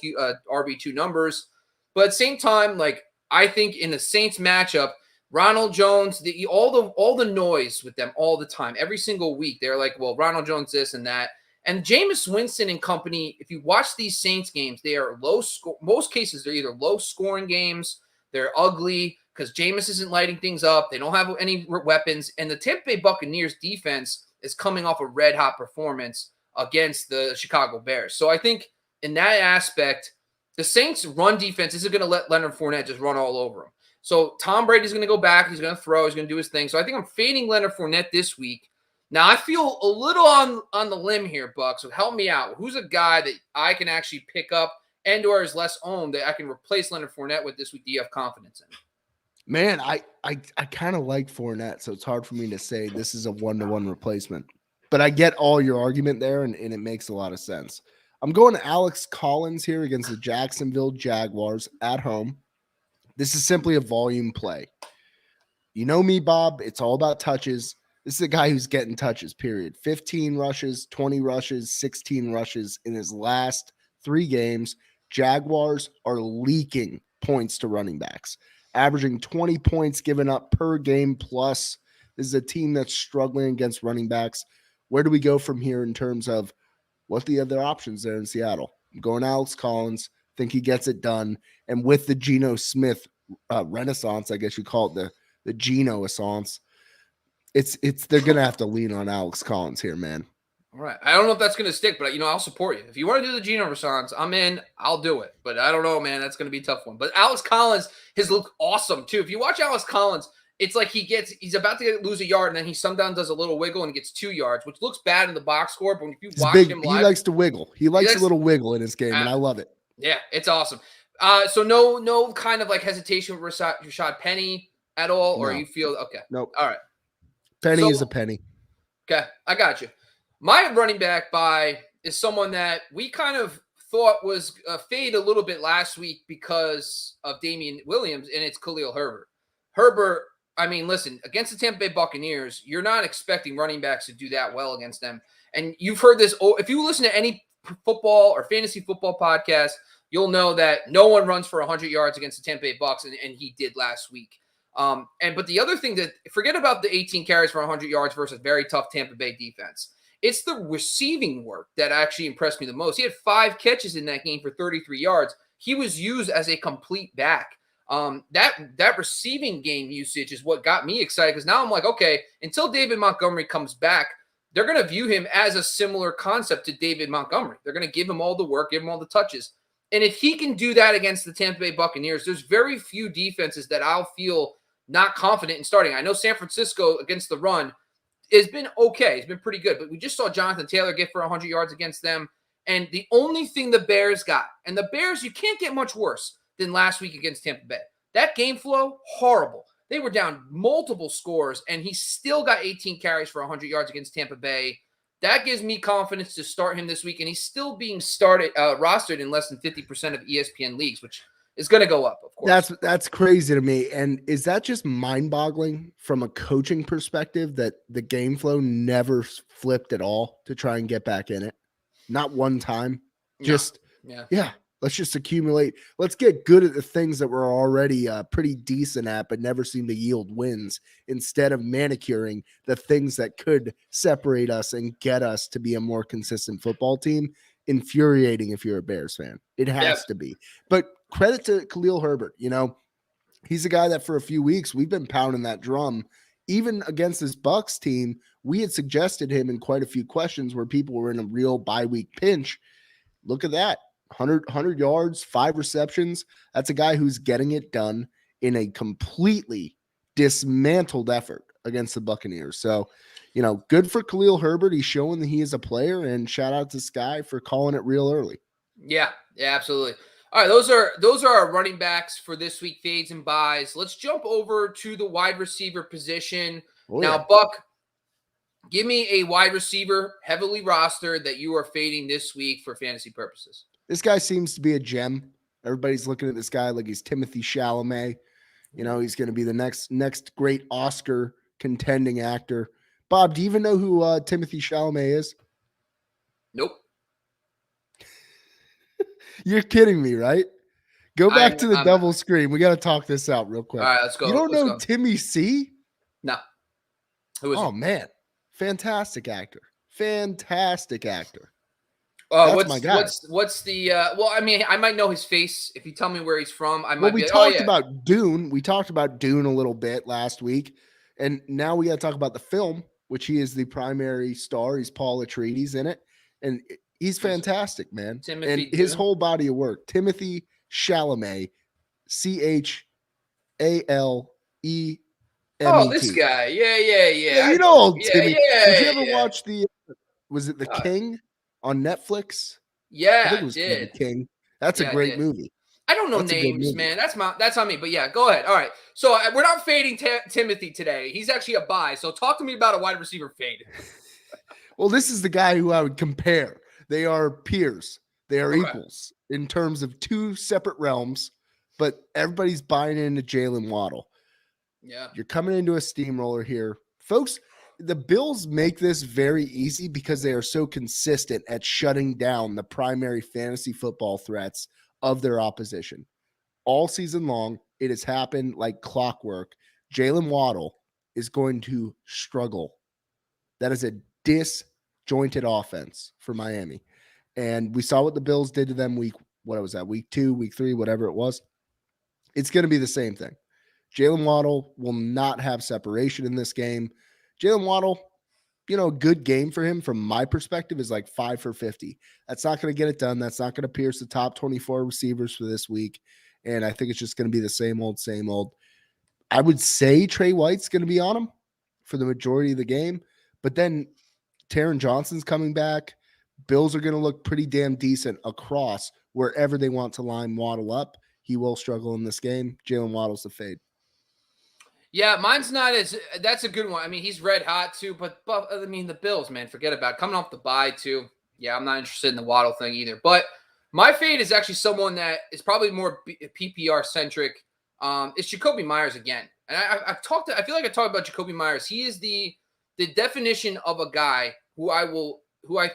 RB2 numbers. But at the same time, like I think in the Saints matchup, Ronald Jones, all the noise with them all the time, every single week, they're like, well, Ronald Jones this and that. And Jameis Winston and company, if you watch these Saints games, they are low score. Most cases, they're either low scoring games, they're ugly because Jameis isn't lighting things up. They don't have any weapons. And the Tampa Bay Buccaneers defense is coming off a red hot performance against the Chicago Bears. So I think in that aspect, the Saints run defense isn't going to let Leonard Fournette just run all over him. So Tom Brady's going to go back. He's going to throw. He's going to do his thing. So I think I'm fading Leonard Fournette this week. Now, I feel a little on the limb here, Buck, so help me out. Who's a guy that I can actually pick up and or is less owned that I can replace Leonard Fournette with this week? Do you have confidence in?
Man, I kind of like Fournette, so it's hard for me to say this is a one-to-one replacement. But I get all your argument there, and it makes a lot of sense. I'm going to Alex Collins here against the Jacksonville Jaguars at home. This is simply a volume play. You know me, Bob. It's all about touches. This is a guy who's getting touches, period. 15 rushes, 20 rushes, 16 rushes in his last 3 games. Jaguars are leaking points to running backs, averaging 20 points given up per game plus. This is a team that's struggling against running backs. Where do we go from here in terms of what the other options there in Seattle? I'm going Alex Collins. Think he gets it done. And with the Geno Smith renaissance, I guess you call it the Geno-assance, they're going to have to lean on Alex Collins here, man.
All right. I don't know if that's going to stick, but, I'll support you. If you want to do the Geno renaissance, I'm in. I'll do it. But I don't know, man. That's going to be a tough one. But Alex Collins has looked awesome, too. If you watch Alex Collins, it's like he's about to lose a yard, and then he sometimes does a little wiggle and gets 2 yards, which looks bad in the box score. But if you watch him live,
he likes to wiggle. He likes a little wiggle in his game, and I love it.
Yeah, it's awesome. So no kind of like hesitation with Rashad Penny at all, or you feel okay?
Nope.
All right.
Penny is a penny.
Okay, I got you. My running back is someone that we kind of thought was fade a little bit last week because of Damian Williams, and it's Khalil Herbert. Herbert, I mean, listen, against the Tampa Bay Buccaneers, you're not expecting running backs to do that well against them. And you've heard this. If you listen to any football or fantasy football podcast, you'll know that no one runs for 100 yards against the Tampa Bay Bucs, and he did last week. But the other thing that forget about the 18 carries for 100 yards versus very tough Tampa Bay defense. It's the receiving work that actually impressed me the most. He had 5 catches in that game for 33 yards. He was used as a complete back. That receiving game usage is what got me excited because now I'm like, okay, until David Montgomery comes back, they're going to view him as a similar concept to David Montgomery. They're going to give him all the work, give him all the touches. And if he can do that against the Tampa Bay Buccaneers, there's very few defenses that I'll feel not confident in starting. I know San Francisco against the run has been okay. It's been pretty good. But we just saw Jonathan Taylor get for 100 yards against them. And the only thing the Bears got, and the Bears, you can't get much worse than last week against Tampa Bay. That game flow, horrible. They were down multiple scores, and he still got 18 carries for 100 yards against Tampa Bay. That gives me confidence to start him this week, and he's still being rostered in less than 50% of ESPN leagues, which is going to go up, of course.
That's crazy to me. And is that just mind-boggling from a coaching perspective that the game flow never flipped at all to try and get back in it? Not one time. Yeah. Let's just accumulate. Let's get good at the things that we're already pretty decent at, but never seem to yield wins instead of manicuring the things that could separate us and get us to be a more consistent football team. Infuriating if you're a Bears fan. It has to be. But credit to Khalil Herbert. He's a guy that for a few weeks we've been pounding that drum. Even against this Bucs team, we had suggested him in quite a few questions where people were in a real bye week pinch. Look at that. 100 yards, 5 receptions. That's a guy who's getting it done in a completely dismantled effort against the Buccaneers. So, good for Khalil Herbert. He's showing that he is a player, and shout out to Sky for calling it real early.
Yeah, absolutely. All right, those are our running backs for this week, fades and buys. Let's jump over to the wide receiver position. Now, Buck, give me a wide receiver heavily rostered that you are fading this week for fantasy purposes.
This guy seems to be a gem. Everybody's looking at this guy like he's Timothée Chalamet. He's going to be the next great Oscar contending actor. Bob, do you even know who Timothée Chalamet is?
Nope.
You're kidding me, right? Go back to the double screen. We got to talk this out real quick.
All right, let's go.
You don't know Timmy C?
No. Who is
he? Man. Fantastic actor.
What's
my guy.
What's the well, I mean, I might know his face. If you tell me where he's from, I might
we talked about Dune. We talked about Dune a little bit last week. And now we got to talk about the film, which he is the primary star. He's Paul Atreides in it. And he's fantastic, man. His whole body of work. Timothée Chalamet, Chalemet.
Oh, this guy. Yeah.
You know old Timmy. Did you ever watch was it The King on Netflix?
Yeah,
I think it was The King. That's a great movie.
I don't know names, man. That's on me. But yeah, go ahead. All right. So we're not fading Timothy today. He's actually a buy. So talk to me about a wide receiver fade.
Well, this is the guy who I would compare. They are peers. They are equals in terms of two separate realms, but everybody's buying into Jalen Waddle.
Yeah.
You're coming into a steamroller here. Folks, the Bills make this very easy because they are so consistent at shutting down the primary fantasy football threats of their opposition. All season long, it has happened like clockwork. Jalen Waddle is going to struggle. That is a disjointed offense for Miami. And we saw what the Bills did to them week 2, week 3, whatever it was. It's going to be the same thing. Jalen Waddle will not have separation in this game. Jalen Waddle, a good game for him from my perspective is like 5 for 50. That's not going to get it done. That's not going to pierce the top 24 receivers for this week. And I think it's just going to be the same old. I would say Trey White's going to be on him for the majority of the game. But then Taron Johnson's coming back. Bills are going to look pretty damn decent across wherever they want to line Waddle up. He will struggle in this game. Jalen Waddle's the fade.
Yeah, mine's not that's a good one. I mean, he's red hot too, but I mean, the Bills, man, forget about it. Coming off the bye too. Yeah, I'm not interested in the Waddle thing either. But my fade is actually someone that is probably more PPR centric. It's Jacoby Myers again. And I feel like I talked about Jacoby Myers. He is the definition of a guy who I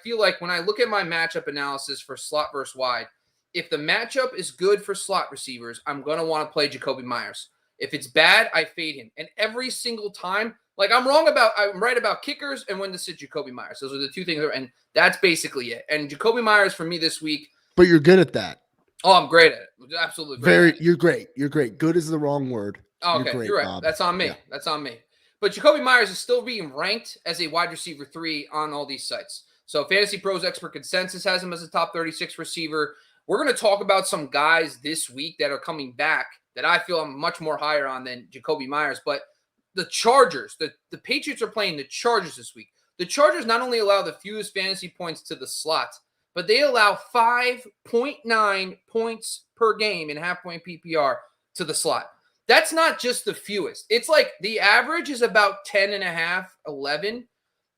feel like when I look at my matchup analysis for slot versus wide, if the matchup is good for slot receivers, I'm going to want to play Jacoby Myers. If it's bad, I fade him. And every single time, like I'm right about kickers and when to sit Jacoby Myers. Those are the two things. And that's basically it. And Jacoby Myers for me this week.
But you're good at that.
Oh, I'm great at it. Absolutely great.
You're great. You're great. Good is the wrong word.
Oh, okay, you're right. Bob. That's on me. Yeah. That's on me. But Jacoby Myers is still being ranked as a wide receiver 3 on all these sites. So Fantasy Pros Expert Consensus has him as a top 36 receiver. We're going to talk about some guys this week that are coming back that I feel I'm much more higher on than Jacoby Myers. But the Chargers, the Patriots are playing the Chargers this week. The Chargers not only allow the fewest fantasy points to the slot, but they allow 5.9 points per game in half-point PPR to the slot. That's not just the fewest. It's like the average is about 10.5, 11.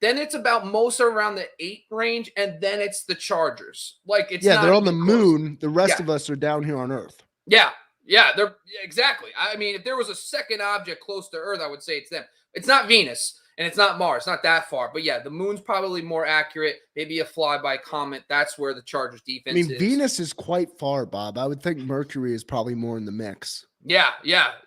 Then it's about most around the 8 range, and then it's the Chargers. Like it's
they're on the moon. The rest of us are down here on Earth.
Yeah, they're exactly. I mean, if there was a second object close to Earth, I would say it's them. It's not Venus and it's not Mars. It's not that far, but yeah, the moon's probably more accurate. Maybe a flyby comet. That's where the Chargers defense is.
Venus is quite far, Bob. I would think Mercury is probably more in the mix.
Yeah.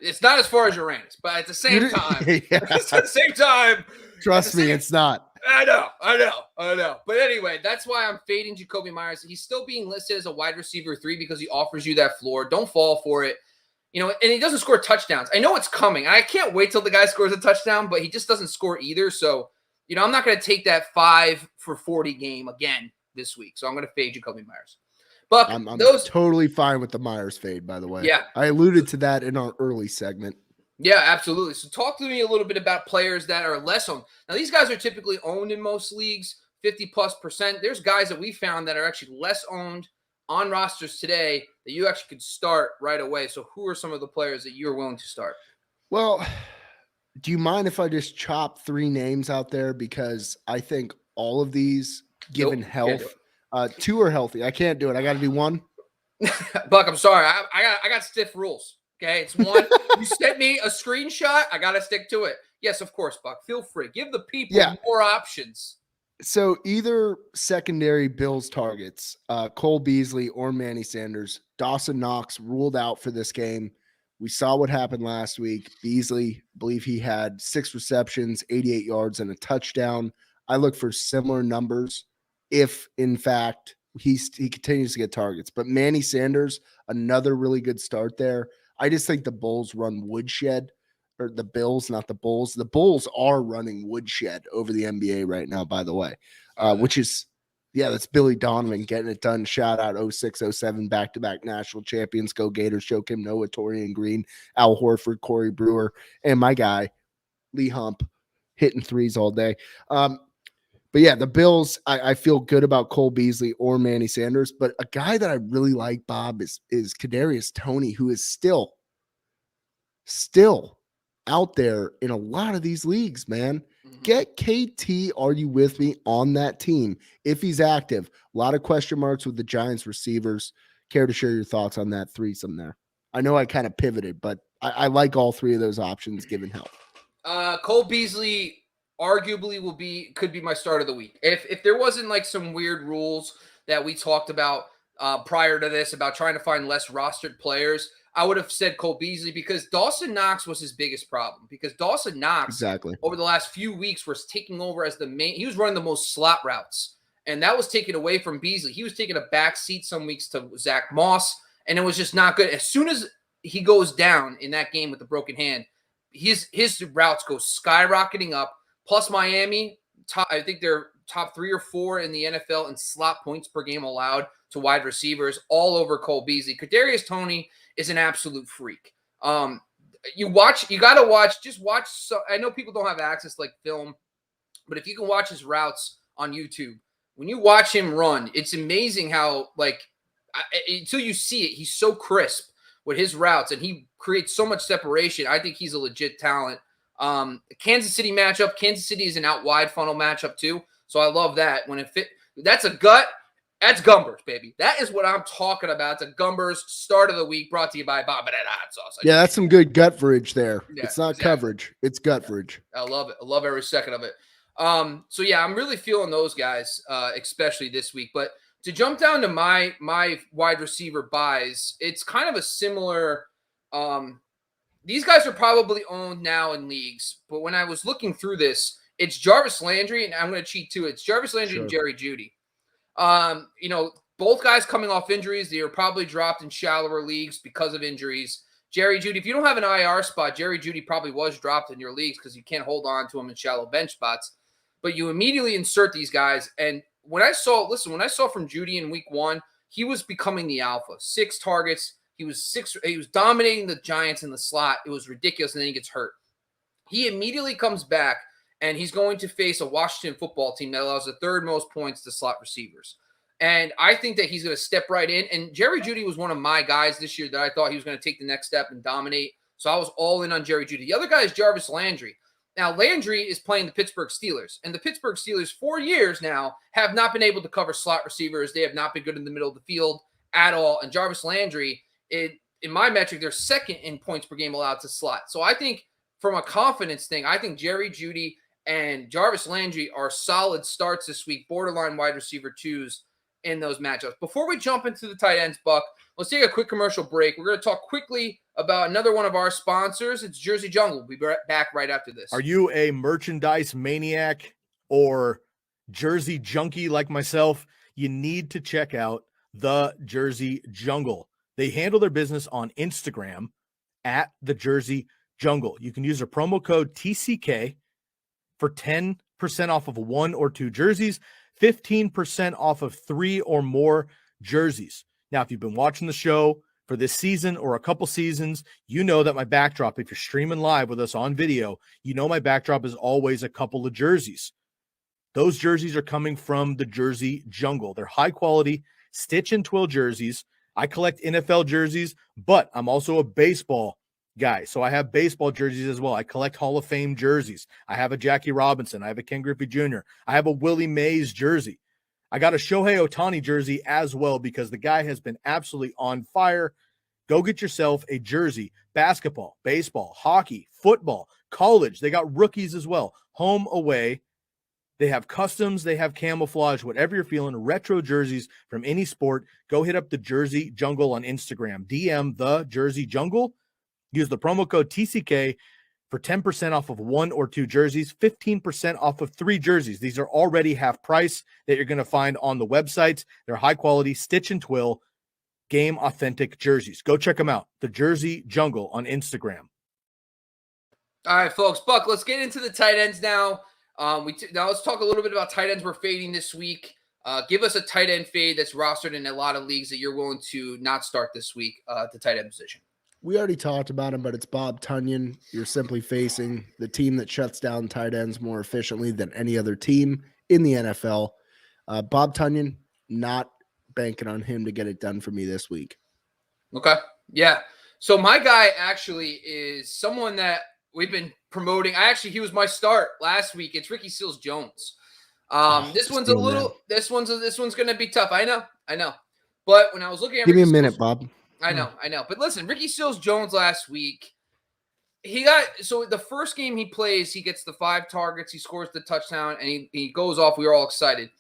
It's not as far as Uranus, but at the same time,
trust me, it's not.
I know. But anyway, that's why I'm fading Jacoby Myers. He's still being listed as a wide receiver 3 because he offers you that floor. Don't fall for it. And he doesn't score touchdowns. I know it's coming. I can't wait till the guy scores a touchdown, but he just doesn't score either. So, I'm not going to take that 5 for 40 game again this week. So I'm going to fade Jacoby Myers. Buck,
I'm
those,
totally fine with the Myers fade, by the way.
yeah.
I alluded to that in our early segment.
Yeah, absolutely. So talk to me a little bit about players that are less owned. Now, these guys are typically owned in most leagues, 50+%. There's guys that we found that are actually less owned on rosters today that you actually could start right away. So who are some of the players that you're willing to start?
Well, do you mind if I just chop 3 names out there? Because I think all of these, given
Nope, can't do
health, 2 are healthy. I can't do it. I got to do 1.
Buck, I'm sorry. I got stiff rules. Okay, it's 1. You sent me a screenshot. I got to stick to it. Yes, of course, Buck. Feel free. Give the people more options.
So either secondary Bills targets, Cole Beasley or Manny Sanders. Dawson Knox ruled out for this game. We saw what happened last week. Beasley, I believe he had 6 receptions, 88 yards, and a touchdown. I look for similar numbers if, in fact, he continues to get targets. But Manny Sanders, another really good start there. I just think the Bulls run woodshed, or the Bills, not the Bulls. The Bulls are running woodshed over the NBA right now, by the way, which is, that's Billy Donovan getting it done. Shout out 06, 07, back-to-back national champions. Go Gators, Joakim Noah, Torian Green, Al Horford, Corey Brewer, and my guy, Lee Hump, hitting threes all day. But yeah, the Bills, I feel good about Cole Beasley or Manny Sanders, but a guy that I really like, Bob, is Kadarius Toney, who is still out there in a lot of these leagues, man. Get KT, are you with me, on that team if he's active. A lot of question marks with the Giants receivers. Care to share your thoughts on that threesome there? I know I kind of pivoted, but I like all 3 of those options given health.
Cole Beasley arguably could be my start of the week. If there wasn't like some weird rules that we talked about prior to this about trying to find less rostered players, I would have said Cole Beasley, because Dawson Knox was his biggest problem. Because Dawson Knox, over the last few weeks, was taking over as the main. He was running the most slot routes, and that was taken away from Beasley. He was taking a back seat some weeks to Zach Moss, and it was just not good. As soon as he goes down in that game with the broken hand, his routes go skyrocketing up. Plus Miami, I think they're top 3 or 4 in the NFL in slot points per game allowed to wide receivers, all over Cole Beasley. Kadarius Toney is an absolute freak. You got to watch. Just watch. So I know people don't have access to like film, but if you can watch his routes on YouTube, when you watch him run, it's amazing how until you see it, he's so crisp with his routes, and he creates so much separation. I think he's a legit talent. Kansas City matchup. Kansas City is an out wide funnel matchup too, so I love that when it fit. That's a gut. That's Gumbers, baby. That is what I'm talking about. It's a Gumbers start of the week, brought to you by Bob and Ed Hot Sauce.
Yeah, that's some good gut fridge there. Yeah, it's not coverage. It's gut fridge.
I love it. I love every second of it. So yeah, I'm really feeling those guys, especially this week. But to jump down to my wide receiver buys, it's kind of a similar. These guys are probably owned now in leagues, but when I was looking through this, it's Jarvis Landry, and I'm going to cheat too. It's Jarvis Landry and Jerry Jeudy. Both guys coming off injuries. They are probably dropped in shallower leagues because of injuries. Jerry Jeudy, if you don't have an IR spot, Jerry Jeudy probably was dropped in your leagues because you can't hold on to him in shallow bench spots. But you immediately insert these guys. And when I saw from Jeudy in week 1, he was becoming the alpha. 6 targets. He was dominating the Giants in the slot. It was ridiculous. And then he gets hurt. He immediately comes back, and he's going to face a Washington football team that allows the 3rd most points to slot receivers. And I think that he's going to step right in. And Jerry Jeudy was one of my guys this year that I thought he was going to take the next step and dominate. So I was all in on Jerry Jeudy. The other guy is Jarvis Landry. Now, Landry is playing the Pittsburgh Steelers. And the Pittsburgh Steelers, 4 years now, have not been able to cover slot receivers. They have not been good in the middle of the field at all. And Jarvis Landry, in my metric, they're 2nd in points per game allowed to slot. So I think from a confidence thing, I think Jerry Jeudy and Jarvis Landry are solid starts this week, borderline wide receiver 2s in those matchups. Before we jump into the tight ends, Buck, let's take a quick commercial break. We're going to talk quickly about another one of our sponsors. It's Jersey Jungle. We'll be back right after this.
Are you a merchandise maniac or Jersey junkie like myself? You need to check out the Jersey Jungle. They handle their business on Instagram at the Jersey Jungle. You can use their promo code TCK for 10% off of 1 or 2 jerseys, 15% off of 3 or more jerseys. Now, if you've been watching the show for this season or a couple seasons, you know that my backdrop, if you're streaming live with us on video, you know my backdrop is always a couple of jerseys. Those jerseys are coming from the Jersey Jungle. They're high quality stitch and twill jerseys. I collect NFL jerseys, but I'm also a baseball guy. So I have baseball jerseys as well. I collect Hall of Fame jerseys. I have a Jackie Robinson. I have a Ken Griffey Jr. I have a Willie Mays jersey. I got a Shohei Ohtani jersey as well because the guy has been absolutely on fire. Go get yourself a jersey. Basketball, baseball, hockey, football, college. They got rookies as well. Home, away. They have customs. They have camouflage. Whatever you're feeling, retro jerseys from any sport. Go hit up the Jersey Jungle on Instagram. DM the Jersey Jungle. Use the promo code TCK for 10% off of 1 or 2 jerseys, 15% off of 3 jerseys. These are already half price that you're going to find on the websites. They're high quality, stitch and twill, game authentic jerseys. Go check them out. The Jersey Jungle on Instagram.
All right, folks. Buck, let's get into the tight ends now. Now let's talk a little bit about tight ends we're fading this week. Give us a tight end fade that's rostered in a lot of leagues that you're willing to not start this week at the tight end position.
We already talked about him, but it's Bob Tonyan. You're simply facing the team that shuts down tight ends more efficiently than any other team in the NFL. Bob Tonyan, not banking on him to get it done for me this week.
Okay. Yeah. So my guy actually is someone that we've been promoting. He was my start last week. It's Ricky Seals-Jones. This one's going to be tough. I know. But when I was looking at
Give me a minute, Bob.
I know. But listen, Ricky Seals-Jones last week, the first game he plays, he gets the 5 targets, he scores the touchdown, and he goes off. We were all excited.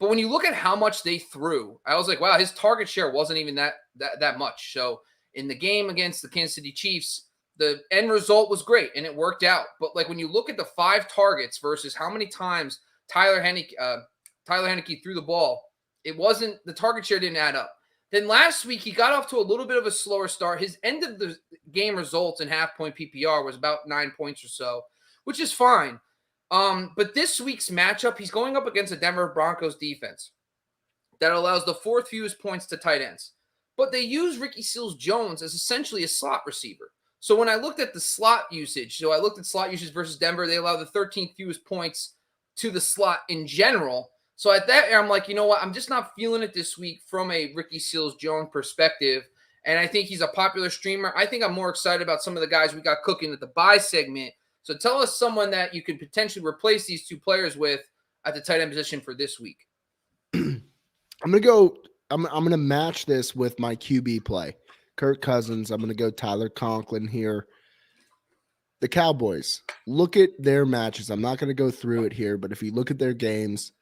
But when you look at how much they threw, I was like, wow, his target share wasn't even that much. So in the game against the Kansas City Chiefs, the end result was great, and it worked out. But like when you look at the 5 targets versus how many times Tyler Heinicke threw the ball, the target share didn't add up. Then last week, he got off to a little bit of a slower start. His end of the game results in half-point PPR was about 9 points or so, which is fine. But this week's matchup, he's going up against a Denver Broncos defense that allows the 4th fewest points to tight ends. But they use Ricky Seals-Jones as essentially a slot receiver. So when I looked at the slot usage, versus Denver, they allow the 13th fewest points to the slot in general. So at that, I'm like, you know what? I'm just not feeling it this week from a Ricky Seals-Jones perspective. And I think he's a popular streamer. I think I'm more excited about some of the guys we got cooking at the buy segment. So tell us someone that you could potentially replace these 2 players with at the tight end position for this week.
I'm going to match this with my QB play. Kirk Cousins. I'm going to go Tyler Conklin here. The Cowboys, look at their matches. I'm not going to go through it here, but if you look at their games,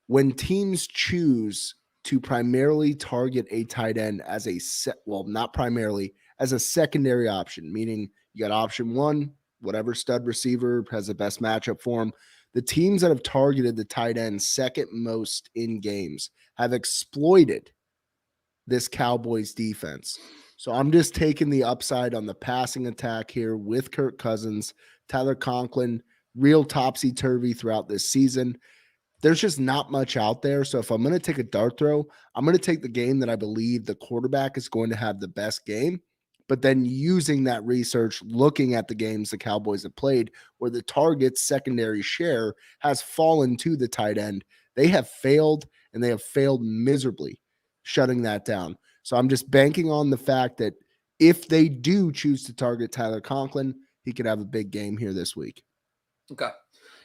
when teams choose to primarily target a tight end as not primarily, as a secondary option, meaning you got option 1, whatever stud receiver has the best matchup for him. The teams that have targeted the tight end second most in games have exploited this Cowboys defense. So I'm just taking the upside on the passing attack here with Kirk Cousins, Tyler Conklin, real topsy-turvy throughout this season. There's just not much out there. So if I'm going to take a dart throw, I'm going to take the game that I believe the quarterback is going to have the best game, but then using that research, looking at the games the Cowboys have played where the target's secondary share has fallen to the tight end. They have failed, and they have failed miserably shutting that down. So I'm just banking on the fact that if they do choose to target Tyler Conklin, he could have a big game here this week.
Okay.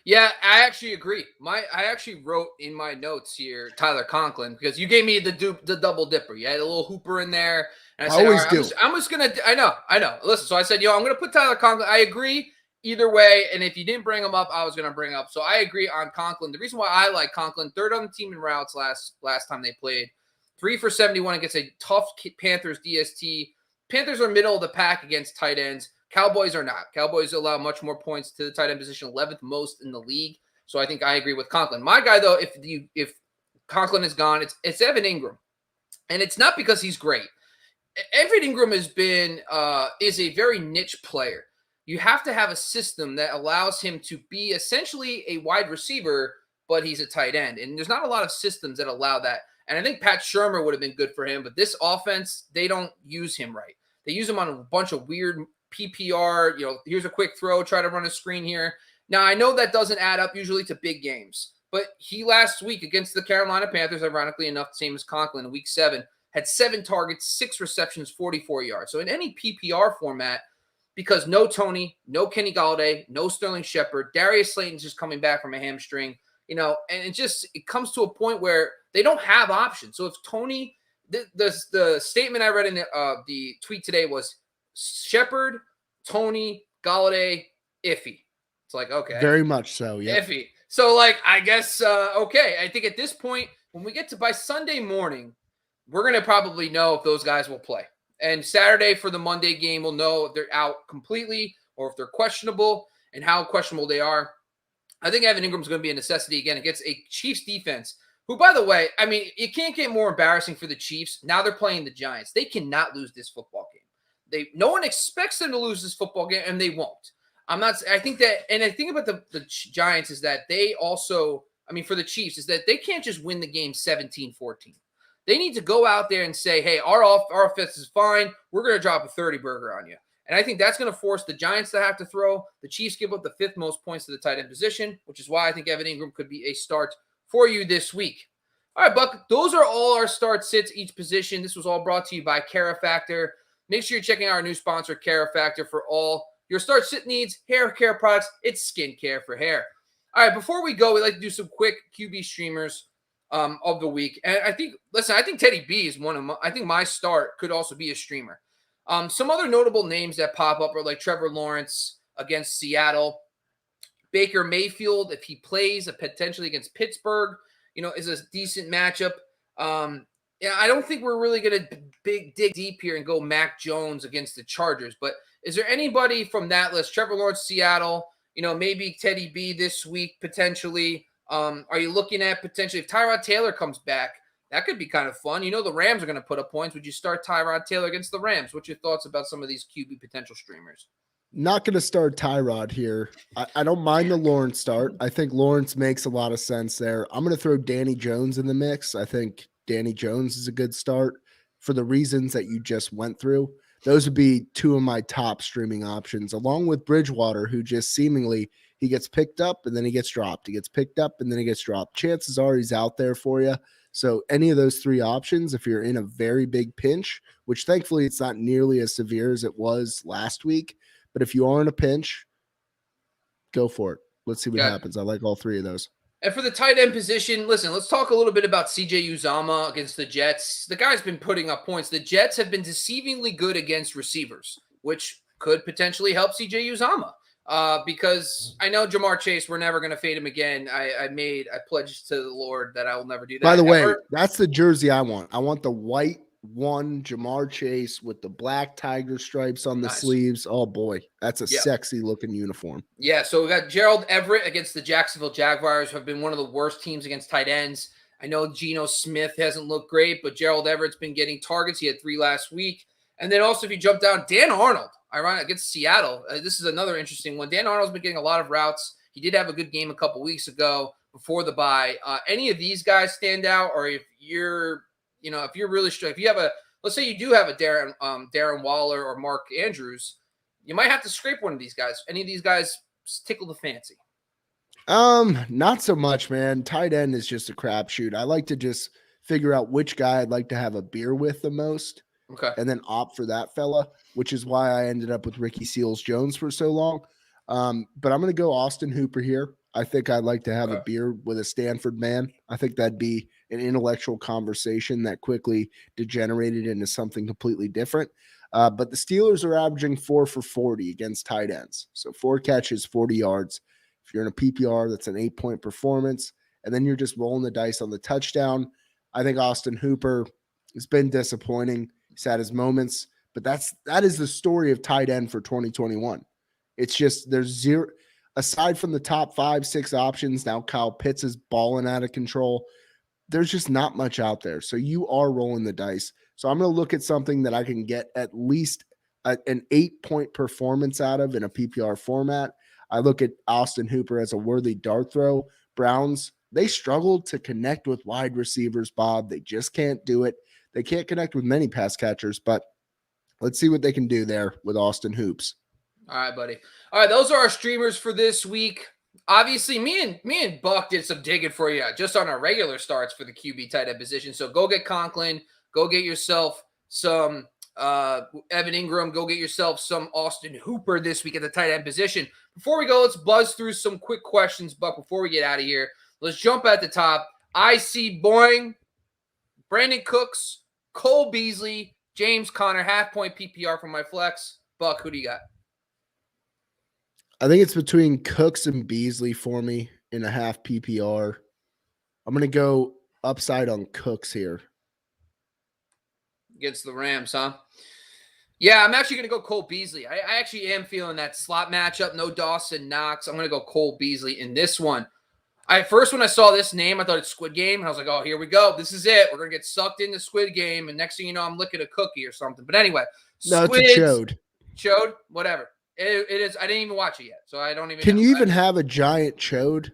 Yeah, I actually agree. I actually wrote in my notes here Tyler Conklin because you gave me the double dipper. You had a little hooper in there, and I said,
always
all right, I'm just gonna. I know. Listen, so I said, I'm gonna put Tyler Conklin. I agree either way, and if you didn't bring him up, I was gonna bring up. So I agree on Conklin. The reason why I like Conklin, 3rd on the team in routes last time they played, 3 for 71 against a tough Panthers DST. Panthers are middle of the pack against tight ends. Cowboys are not. Cowboys allow much more points to the tight end position, 11th most in the league. So I think I agree with Conklin. My guy, though, if Conklin is gone, it's Evan Ingram. And it's not because he's great. Evan Ingram is a very niche player. You have to have a system that allows him to be essentially a wide receiver, but he's a tight end. And there's not a lot of systems that allow that. And I think Pat Shurmur would have been good for him, but this offense, they don't use him right. They use him on a bunch of weird PPR, here's a quick throw, try to run a screen here. Now, I know that doesn't add up usually to big games, but he last week against the Carolina Panthers, ironically enough, same as Conklin in week 7, had 7 targets, 6 receptions, 44 yards. So in any PPR format, because no Tony, no Kenny Golladay, no Sterling Shepard, Darius Slayton's just coming back from a hamstring, and it comes to a point where they don't have options. So if Tony, the statement I read in the tweet today was Shepard, Tony, Golladay, iffy. It's like, okay.
Very much so, yeah.
Iffy. So, I guess, okay. I think at this point, when we get to by Sunday morning, we're going to probably know if those guys will play. And Saturday for the Monday game, we'll know if they're out completely or if they're questionable and how questionable they are. I think Evan Ingram's going to be a necessity again against a Chiefs defense who, by the way, I mean, it can't get more embarrassing for the Chiefs. Now they're playing the Giants. They cannot lose this football game. No one expects them to lose this football game, and they won't. I think about the Giants is that they also, for the Chiefs, is that they can't just win the game 17-14. They need to go out there and say, hey, our offense is fine. We're going to drop a 30 burger on you. And I think that's going to force the Giants to have to throw. The Chiefs give up the 5th most points to the tight end position, which is why I think Evan Ingram could be a start for you this week. All right, Buck, those are all our start sits, each position. This was all brought to you by CareFactor. Make sure you're checking out our new sponsor, CareFactor, for all your start sit needs, hair care products. It's skincare for hair. All right, before we go, we'd like to do some quick QB streamers of the week. And I think Teddy B is I think my start could also be a streamer. Some other notable names that pop up are like Trevor Lawrence against Seattle. Baker Mayfield, if he plays potentially against Pittsburgh, is a decent matchup. I don't think we're really going to dig deep here and go Mac Jones against the Chargers. But is there anybody from that list? Trevor Lawrence, Seattle, maybe Teddy B this week potentially. Are you looking at potentially if Tyrod Taylor comes back? That could be kind of fun. The Rams are going to put up points. Would you start Tyrod Taylor against the Rams? What's your thoughts about some of these QB potential streamers?
Not going to start Tyrod here. I don't mind the Lawrence start. I think Lawrence makes a lot of sense there. I'm going to throw Danny Jones in the mix. I think Danny Jones is a good start for the reasons that you just went through. Those would be 2 of my top streaming options, along with Bridgewater, who just seemingly he gets picked up and then he gets dropped. He gets picked up and then he gets dropped. Chances are he's out there for you. So any of those 3 options, if you're in a very big pinch, which thankfully it's not nearly as severe as it was last week, but if you are in a pinch, go for it. Let's see what happens. I like all 3 of those.
And for the tight end position, listen, let's talk a little bit about CJ Uzomah against the Jets. The guy's been putting up points. The Jets have been deceivingly good against receivers, which could potentially help CJ Uzomah. Because I know Jamar Chase, we're never going to fade him again. I pledged to the Lord that I will never do that.
By the way, that's the jersey I want. I want the white 1 Jamar Chase with the black tiger stripes on the sleeves. Oh boy, that's a sexy looking uniform.
Yeah. So we got Gerald Everett against the Jacksonville Jaguars, who have been one of the worst teams against tight ends. I know Geno Smith hasn't looked great, but Gerald Everett's been getting targets. He had 3 last week. And then also if you jump down, Dan Arnold, ironic, against Seattle. This is another interesting one. Dan Arnold's been getting a lot of routes. He did have a good game a couple weeks ago before the bye. Any of these guys stand out, or if you're, if you're really strong, if you have let's say you do have a Darren Waller or Mark Andrews, you might have to scrape one of these guys. Any of these guys tickle the fancy?
Not so much, man. Tight end is just a crapshoot. I like to just figure out which guy I'd like to have a beer with the most.
Okay.
And then opt for that fella, which is why I ended up with Ricky Seals-Jones for so long. But I'm going to go Austin Hooper here. I think I'd like to have a beer with a Stanford man. I think that'd be an intellectual conversation that quickly degenerated into something completely different. But the Steelers are averaging 4 for 40 against tight ends. So 4 catches, 40 yards. If you're in a PPR, that's an 8-point performance. And then you're just rolling the dice on the touchdown. I think Austin Hooper has been disappointing. He's had his moments, but that is the story of tight end for 2021. It's just there's zero aside from the top 5-6 options. Now Kyle Pitts is balling out of control. There's just not much out there. So you are rolling the dice. So I'm going to look at something that I can get at least an 8-point performance out of in a PPR format. I look at Austin Hooper as a worthy dart throw. Browns they struggle to connect with wide receivers, Bob. They just can't do it. They can't connect with many pass catchers, but let's see what they can do there with Austin Hoops.
All right, buddy. All right, those are our streamers for this week. Obviously, me and Buck did some digging for you just on our regular starts for the QB tight end position. So go get Conklin. Go get yourself some Evan Ingram. Go get yourself some Austin Hooper this week at the tight end position. Before we go, let's buzz through some quick questions, Buck, before we get out of here. Let's jump at the top. I see Boing, Brandon Cooks, Cole Beasley, James Conner, half-point PPR for my flex. Buck, who do you got?
I think it's between Cooks and Beasley for me in a half PPR. I'm going to go upside on Cooks here.
Against the Rams, huh? Yeah, I'm actually going to go Cole Beasley. I actually am feeling that slot matchup. No Dawson Knox. I'm going to go Cole Beasley in this one. First, when I saw this name, I thought it's Squid Game. And I was like, oh, here we go. This is it. We're going to get sucked into Squid Game. And next thing you know, I'm licking a cookie or something. But anyway.
No, it's a chode.
Chode? Whatever. It is. I didn't even watch it yet, so I don't even.
Can you even have a giant chode?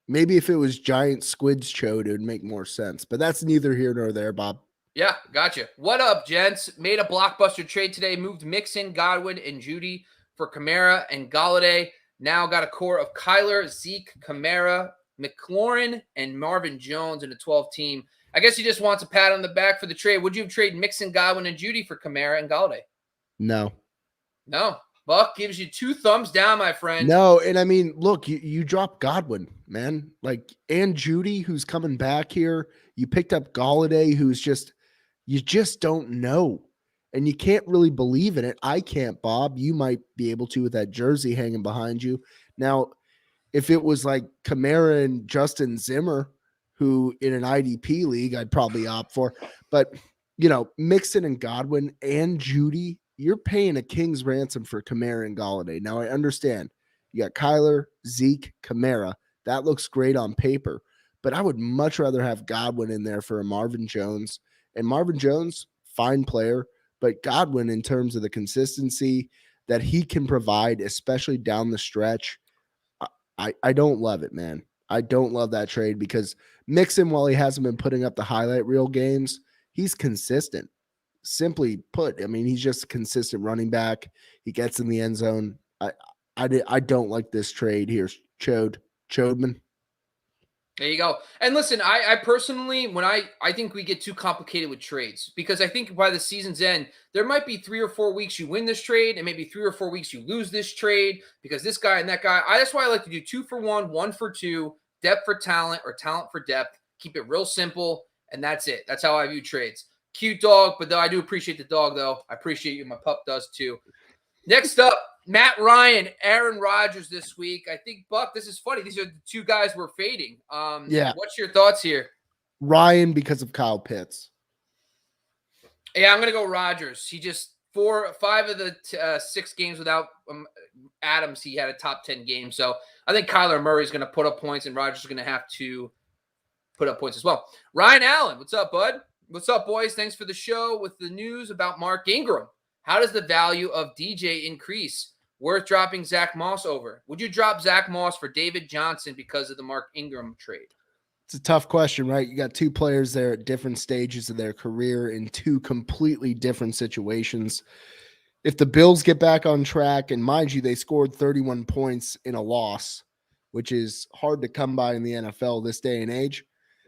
Maybe if it was giant squid's chode, it would make more sense. But that's neither here nor there, Bob.
Yeah, gotcha. What up, gents? Made a blockbuster trade today. Moved Mixon, Godwin, and Judy for Kamara and Galladay. Now got a core of Kyler, Zeke, Kamara, McLaurin, and Marvin Jones in a 12-team. I guess he just wants a pat on the back for the trade. Would you have traded Mixon, Godwin, and Judy for Kamara and Galladay?
No.
Buck gives you 2 thumbs down, my friend.
No, and I mean, look, you dropped Godwin, man. Like, and Judy, who's coming back here. You picked up Galladay, who's just, you just don't know. And you can't really believe in it. I can't, Bob. You might be able to with that jersey hanging behind you. Now, if it was like Kamara and Justin Zimmer, who in an IDP league, I'd probably opt for. But, Mixon and Godwin and Judy, you're paying a king's ransom for Kamara and Galladay. Now, I understand. You got Kyler, Zeke, Kamara. That looks great on paper. But I would much rather have Godwin in there for a Marvin Jones. And Marvin Jones, fine player. But Godwin, in terms of the consistency that he can provide, especially down the stretch, I don't love it, man. I don't love that trade because Mixon, while he hasn't been putting up the highlight reel games, he's consistent. Simply put, I mean, he's just a consistent running back. He gets in the end zone. I don't like this trade here, Chodman.
There you go. And listen, I personally, I think we get too complicated with trades because I think by the season's end, there might be 3 or 4 weeks you win this trade and maybe 3 or 4 weeks you lose this trade because this guy and that guy. That's why I like to do 2 for 1, 1 for 2, depth for talent or talent for depth. Keep it real simple, and that's it. That's how I view trades. Cute dog, but I do appreciate the dog, though. I appreciate you. My pup does, too. Next up, Matt Ryan, Aaron Rodgers this week. I think, Buck, this is funny. These are the 2 guys we're fading.
Yeah.
What's your thoughts here?
Ryan because of Kyle Pitts.
Yeah, I'm going to go Rodgers. He just 5 of the 6 games without Adams, he had a top 10 game. So I think Kyler Murray is going to put up points, and Rodgers is going to have to put up points as well. Ryan Allen, what's up, bud? What's up, boys? Thanks for the show with the news about Mark Ingram. How does the value of DJ increase? Worth dropping Zach Moss over? Would you drop Zach Moss for David Johnson because of the Mark Ingram trade?
It's a tough question, right? You got 2 players there at different stages of their career in 2 completely different situations. If the Bills get back on track, and mind you, they scored 31 points in a loss, which is hard to come by in the NFL this day and age.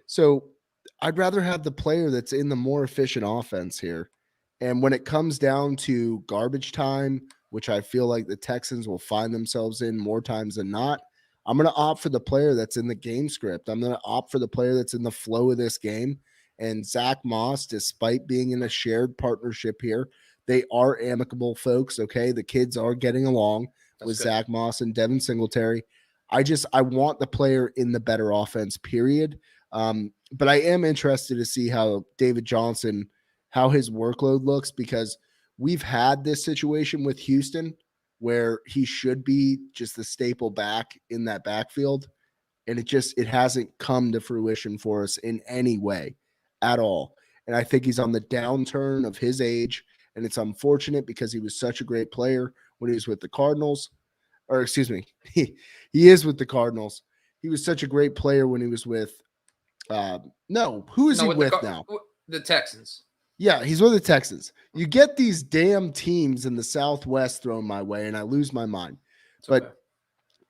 So I'd rather have the player that's in the more efficient offense here. And when it comes down to garbage time, which I feel like the Texans will find themselves in more times than not, I'm going to opt for the player that's in the game script. I'm going to opt for the player that's in the flow of this game. And Zach Moss, despite being in a shared partnership here, they are amicable folks, okay? The kids are getting along with Zach Moss and Devin Singletary. I want the player in the better offense, period. But I am interested to see how David Johnson, how his workload looks, because we've had this situation with Houston where he should be just the staple back in that backfield. And it hasn't come to fruition for us in any way at all. And I think he's on the downturn of his age. And it's unfortunate because he was such a great player when he was with the Cardinals. Or excuse me, he is with the Cardinals. He was such a great player when he was with. No, who is he with now?
The Texans.
Yeah, he's with the Texans. You get these damn teams in the Southwest thrown my way, and I lose my mind.
It's
but
okay.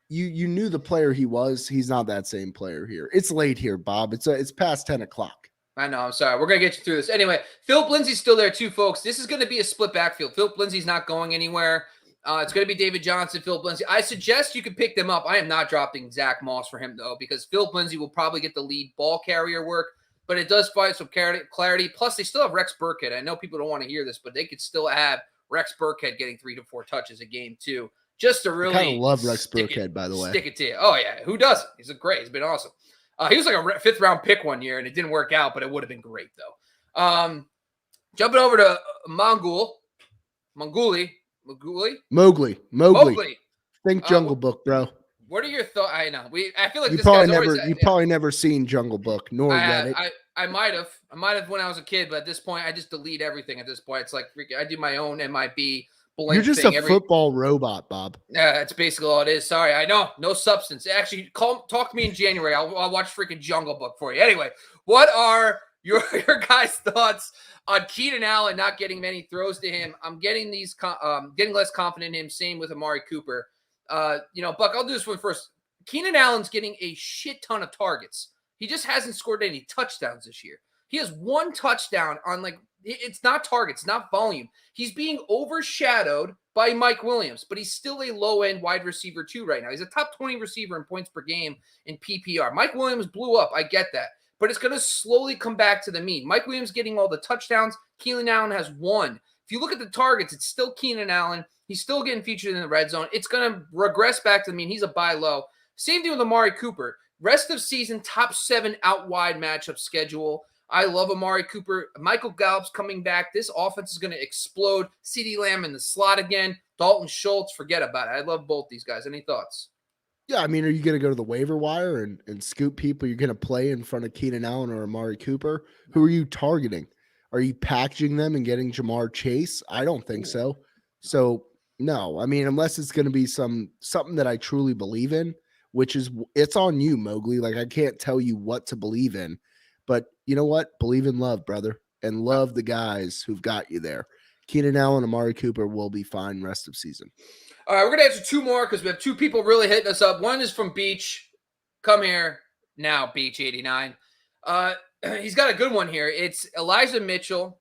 you knew the player he was. He's not that same player here. It's late here, Bob. It's past 10 o'clock.
I know. I'm sorry. We're going to get you through this. Anyway, Philip Lindsay's still there too, folks. This is going to be a split backfield. Philip Lindsay's not going anywhere. It's going to be David Johnson, Philip Lindsay. I suggest you could pick them up. I am not dropping Zach Moss for him, though, because Philip Lindsay will probably get the lead ball carrier work, but it does find some clarity. Plus, they still have Rex Burkhead. I know people don't want to hear this, but they could still have Rex Burkhead getting 3 to 4 touches a game, too, just to really
I kind of love Rex Burkhead, by the way.
Stick it to you. Oh, yeah. Who doesn't? He's great. He's been awesome. He was like a 5th-round pick one year, and it didn't work out, but it would have been great, though. Jumping over to Mowgli.
Think Jungle Book, bro.
What are your thoughts? I know. I feel like
you
this
probably
guy's
probably never seen Jungle Book, nor read it.
I might have when I was a kid, but at this point, I just delete everything. At this point, it's like I do my own MIB.
You're just a football robot, Bob.
Yeah, that's basically all it is. Sorry, I know. No substance. Actually, talk to me in January. I'll watch freaking Jungle Book for you. Anyway, what are your guys' thoughts on Keenan Allen not getting many throws to him? I'm getting getting less confident in him. Same with Amari Cooper. Buck, I'll do this one first. Keenan Allen's getting a shit ton of targets. He just hasn't scored any touchdowns this year. He has 1 touchdown on it's not targets, not volume. He's being overshadowed by Mike Williams, but he's still a low-end wide receiver too right now. He's a top 20 receiver in points per game in PPR. Mike Williams blew up. I get that. But it's going to slowly come back to the mean. Mike Williams getting all the touchdowns. Keenan Allen has 1. If you look at the targets, it's still Keenan Allen. He's still getting featured in the red zone. It's going to regress back to the mean. He's a buy low. Same thing with Amari Cooper. Rest of season, top 7 out wide matchup schedule. I love Amari Cooper. Michael Gallup's coming back. This offense is going to explode. CeeDee Lamb in the slot again. Dalton Schultz, forget about it. I love both these guys. Any thoughts?
Yeah, I mean, are you going to go to the waiver wire and scoop people you're going to play in front of Keenan Allen or Amari Cooper? Who are you targeting? Are you packaging them and getting Jamar Chase? I don't think so. So, no. I mean, unless it's going to be something that I truly believe in, which is it's on you, Mowgli. Like, I can't tell you what to believe in. But you know what? Believe in love, brother, and love the guys who've got you there. Keenan Allen, Amari Cooper will be fine rest of season.
All right, we're going to answer 2 more because we have 2 people really hitting us up. One is from Beach. Come here now, Beach89. He's got a good one here. It's Elijah Mitchell,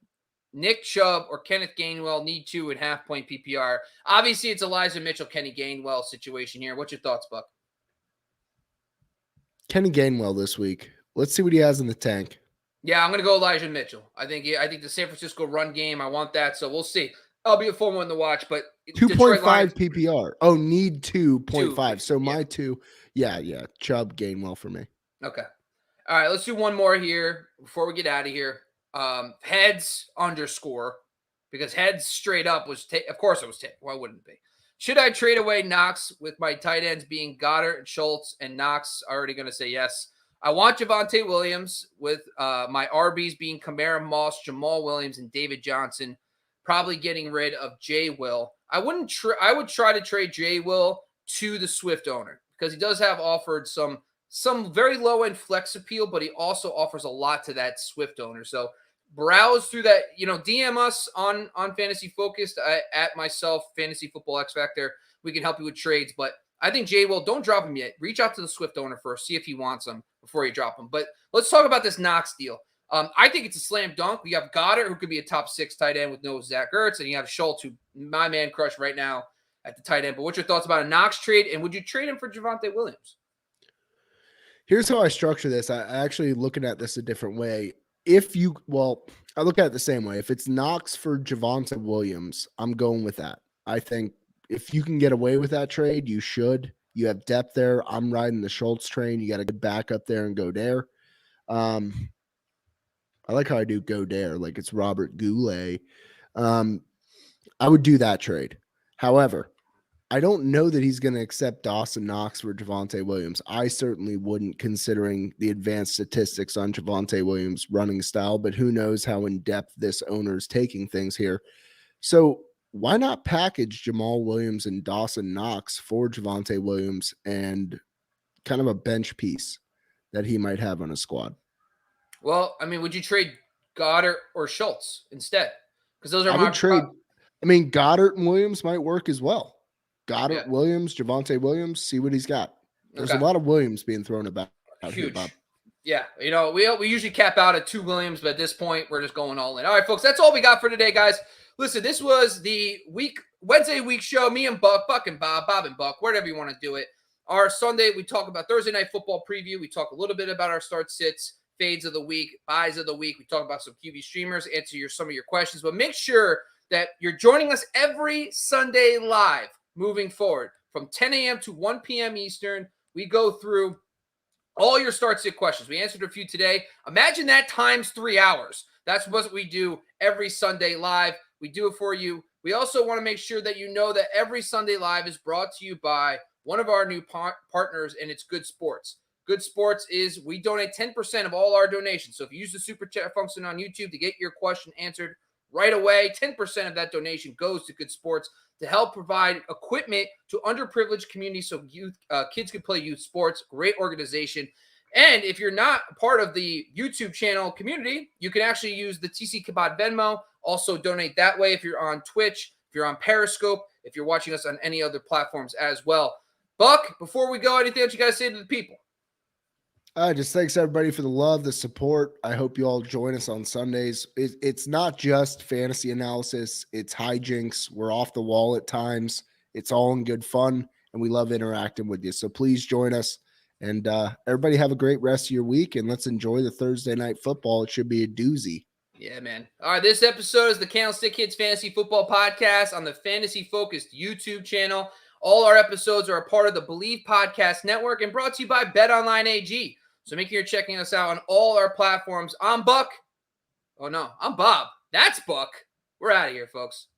Nick Chubb, or Kenneth Gainwell need 2.5 point PPR. Obviously, it's Elijah Mitchell, Kenny Gainwell situation here. What's your thoughts, Buck?
Kenny Gainwell this week. Let's see what he has in the tank.
Yeah, I'm going to go Elijah Mitchell. I think the San Francisco run game, I want that, so we'll see. I'll be a fun one to watch, but
2.5 PPR. Oh, need 2.5. So my 2, yeah. Chubb, Gainwell for me.
Okay. All right, let's do one more here before we get out of here. Heads underscore, because heads straight up was of course it was take. Why wouldn't it be? Should I trade away Knox with my tight ends being Goddard and Schultz and Knox? Already going to say yes. I want Javonte Williams with my RBs being Kamara, Moss, Jamal Williams, and David Johnson. Probably getting rid of J. Will. I would try to trade J. Will to the Swift owner because he does have offered some very low end flex appeal, but he also offers a lot to that Swift owner. So browse through that. DM us on Fantasy Focused at myself, Fantasy Football X Factor. We can help you with trades, but I think J. Will, don't drop him yet. Reach out to the Swift owner first, see if he wants him before you drop him. But let's talk about this Knox deal. I think it's a slam dunk. We have Goddard, who could be a top 6 tight end with no Zach Ertz, and you have Schultz, who my man crush right now at the tight end. But what's your thoughts about a Knox trade, and would you trade him for Javonte Williams?
Here's how I structure this. I actually looking at this a different way. I look at it the same way. If it's Knox for Javonte Williams, I'm going with that. I think if you can get away with that trade, you should. You have depth there. I'm riding the Schultz train. You got to get back up there and go there. I like how I do go there, like it's Robert Goulet. I would do that trade. However, I don't know that he's going to accept Dawson Knox for Javonte Williams. I certainly wouldn't, considering the advanced statistics on Javonte Williams' running style, but who knows how in-depth this owner is taking things here. So why not package Jamal Williams and Dawson Knox for Javonte Williams and kind of a bench piece that he might have on his squad.
Well, I mean, would you trade Goddard or Schultz instead? Because those are
I would trade. I mean, Goddard and Williams might work as well. Goddard, Williams, Javonte Williams, see what he's got. There's a lot of Williams being thrown about.
Huge.
Here,
yeah, you know, we usually cap out at 2 Williams, but at this point, we're just going all in. All right, folks, that's all we got for today, guys. Listen, this was the Wednesday week show. Me and Buck and Bob and Buck, whatever you want to do it. Our Sunday, we talk about Thursday night football preview. We talk a little bit about our start sits, fades of the week, buys of the week. We talk about some QB streamers, answer some of your questions, but make sure that you're joining us every Sunday live moving forward from 10 a.m. to 1 p.m. Eastern. We go through all your start sit questions. We answered a few today. Imagine that times 3 hours. That's what we do every Sunday live. We do it for you. We also want to make sure that you know that every Sunday live is brought to you by one of our new partners, and it's Good Sports. Good Sports is we donate 10% of all our donations. So if you use the super chat function on YouTube to get your question answered right away, 10% of that donation goes to Good Sports to help provide equipment to underprivileged communities so kids can play youth sports. Great organization. And if you're not part of the YouTube channel community, you can actually use the TC Kabod Venmo. Also donate that way if you're on Twitch, if you're on Periscope, if you're watching us on any other platforms as well. Buck, before we go, anything else you got to say to the people?
Just thanks everybody for the love, the support. I hope you all join us on Sundays. It's not just fantasy analysis. It's hijinks. We're off the wall at times. It's all in good fun, and we love interacting with you. So please join us, and everybody have a great rest of your week, and let's enjoy the Thursday night football. It should be a doozy.
Yeah, man. All right, this episode is the Candlestick Kids Fantasy Football Podcast on the Fantasy Focused YouTube channel. All our episodes are a part of the Believe Podcast Network and brought to you by BetOnline AG. So make sure you're checking us out on all our platforms. I'm Buck. Oh, no, I'm Bob. That's Buck. We're out of here, folks.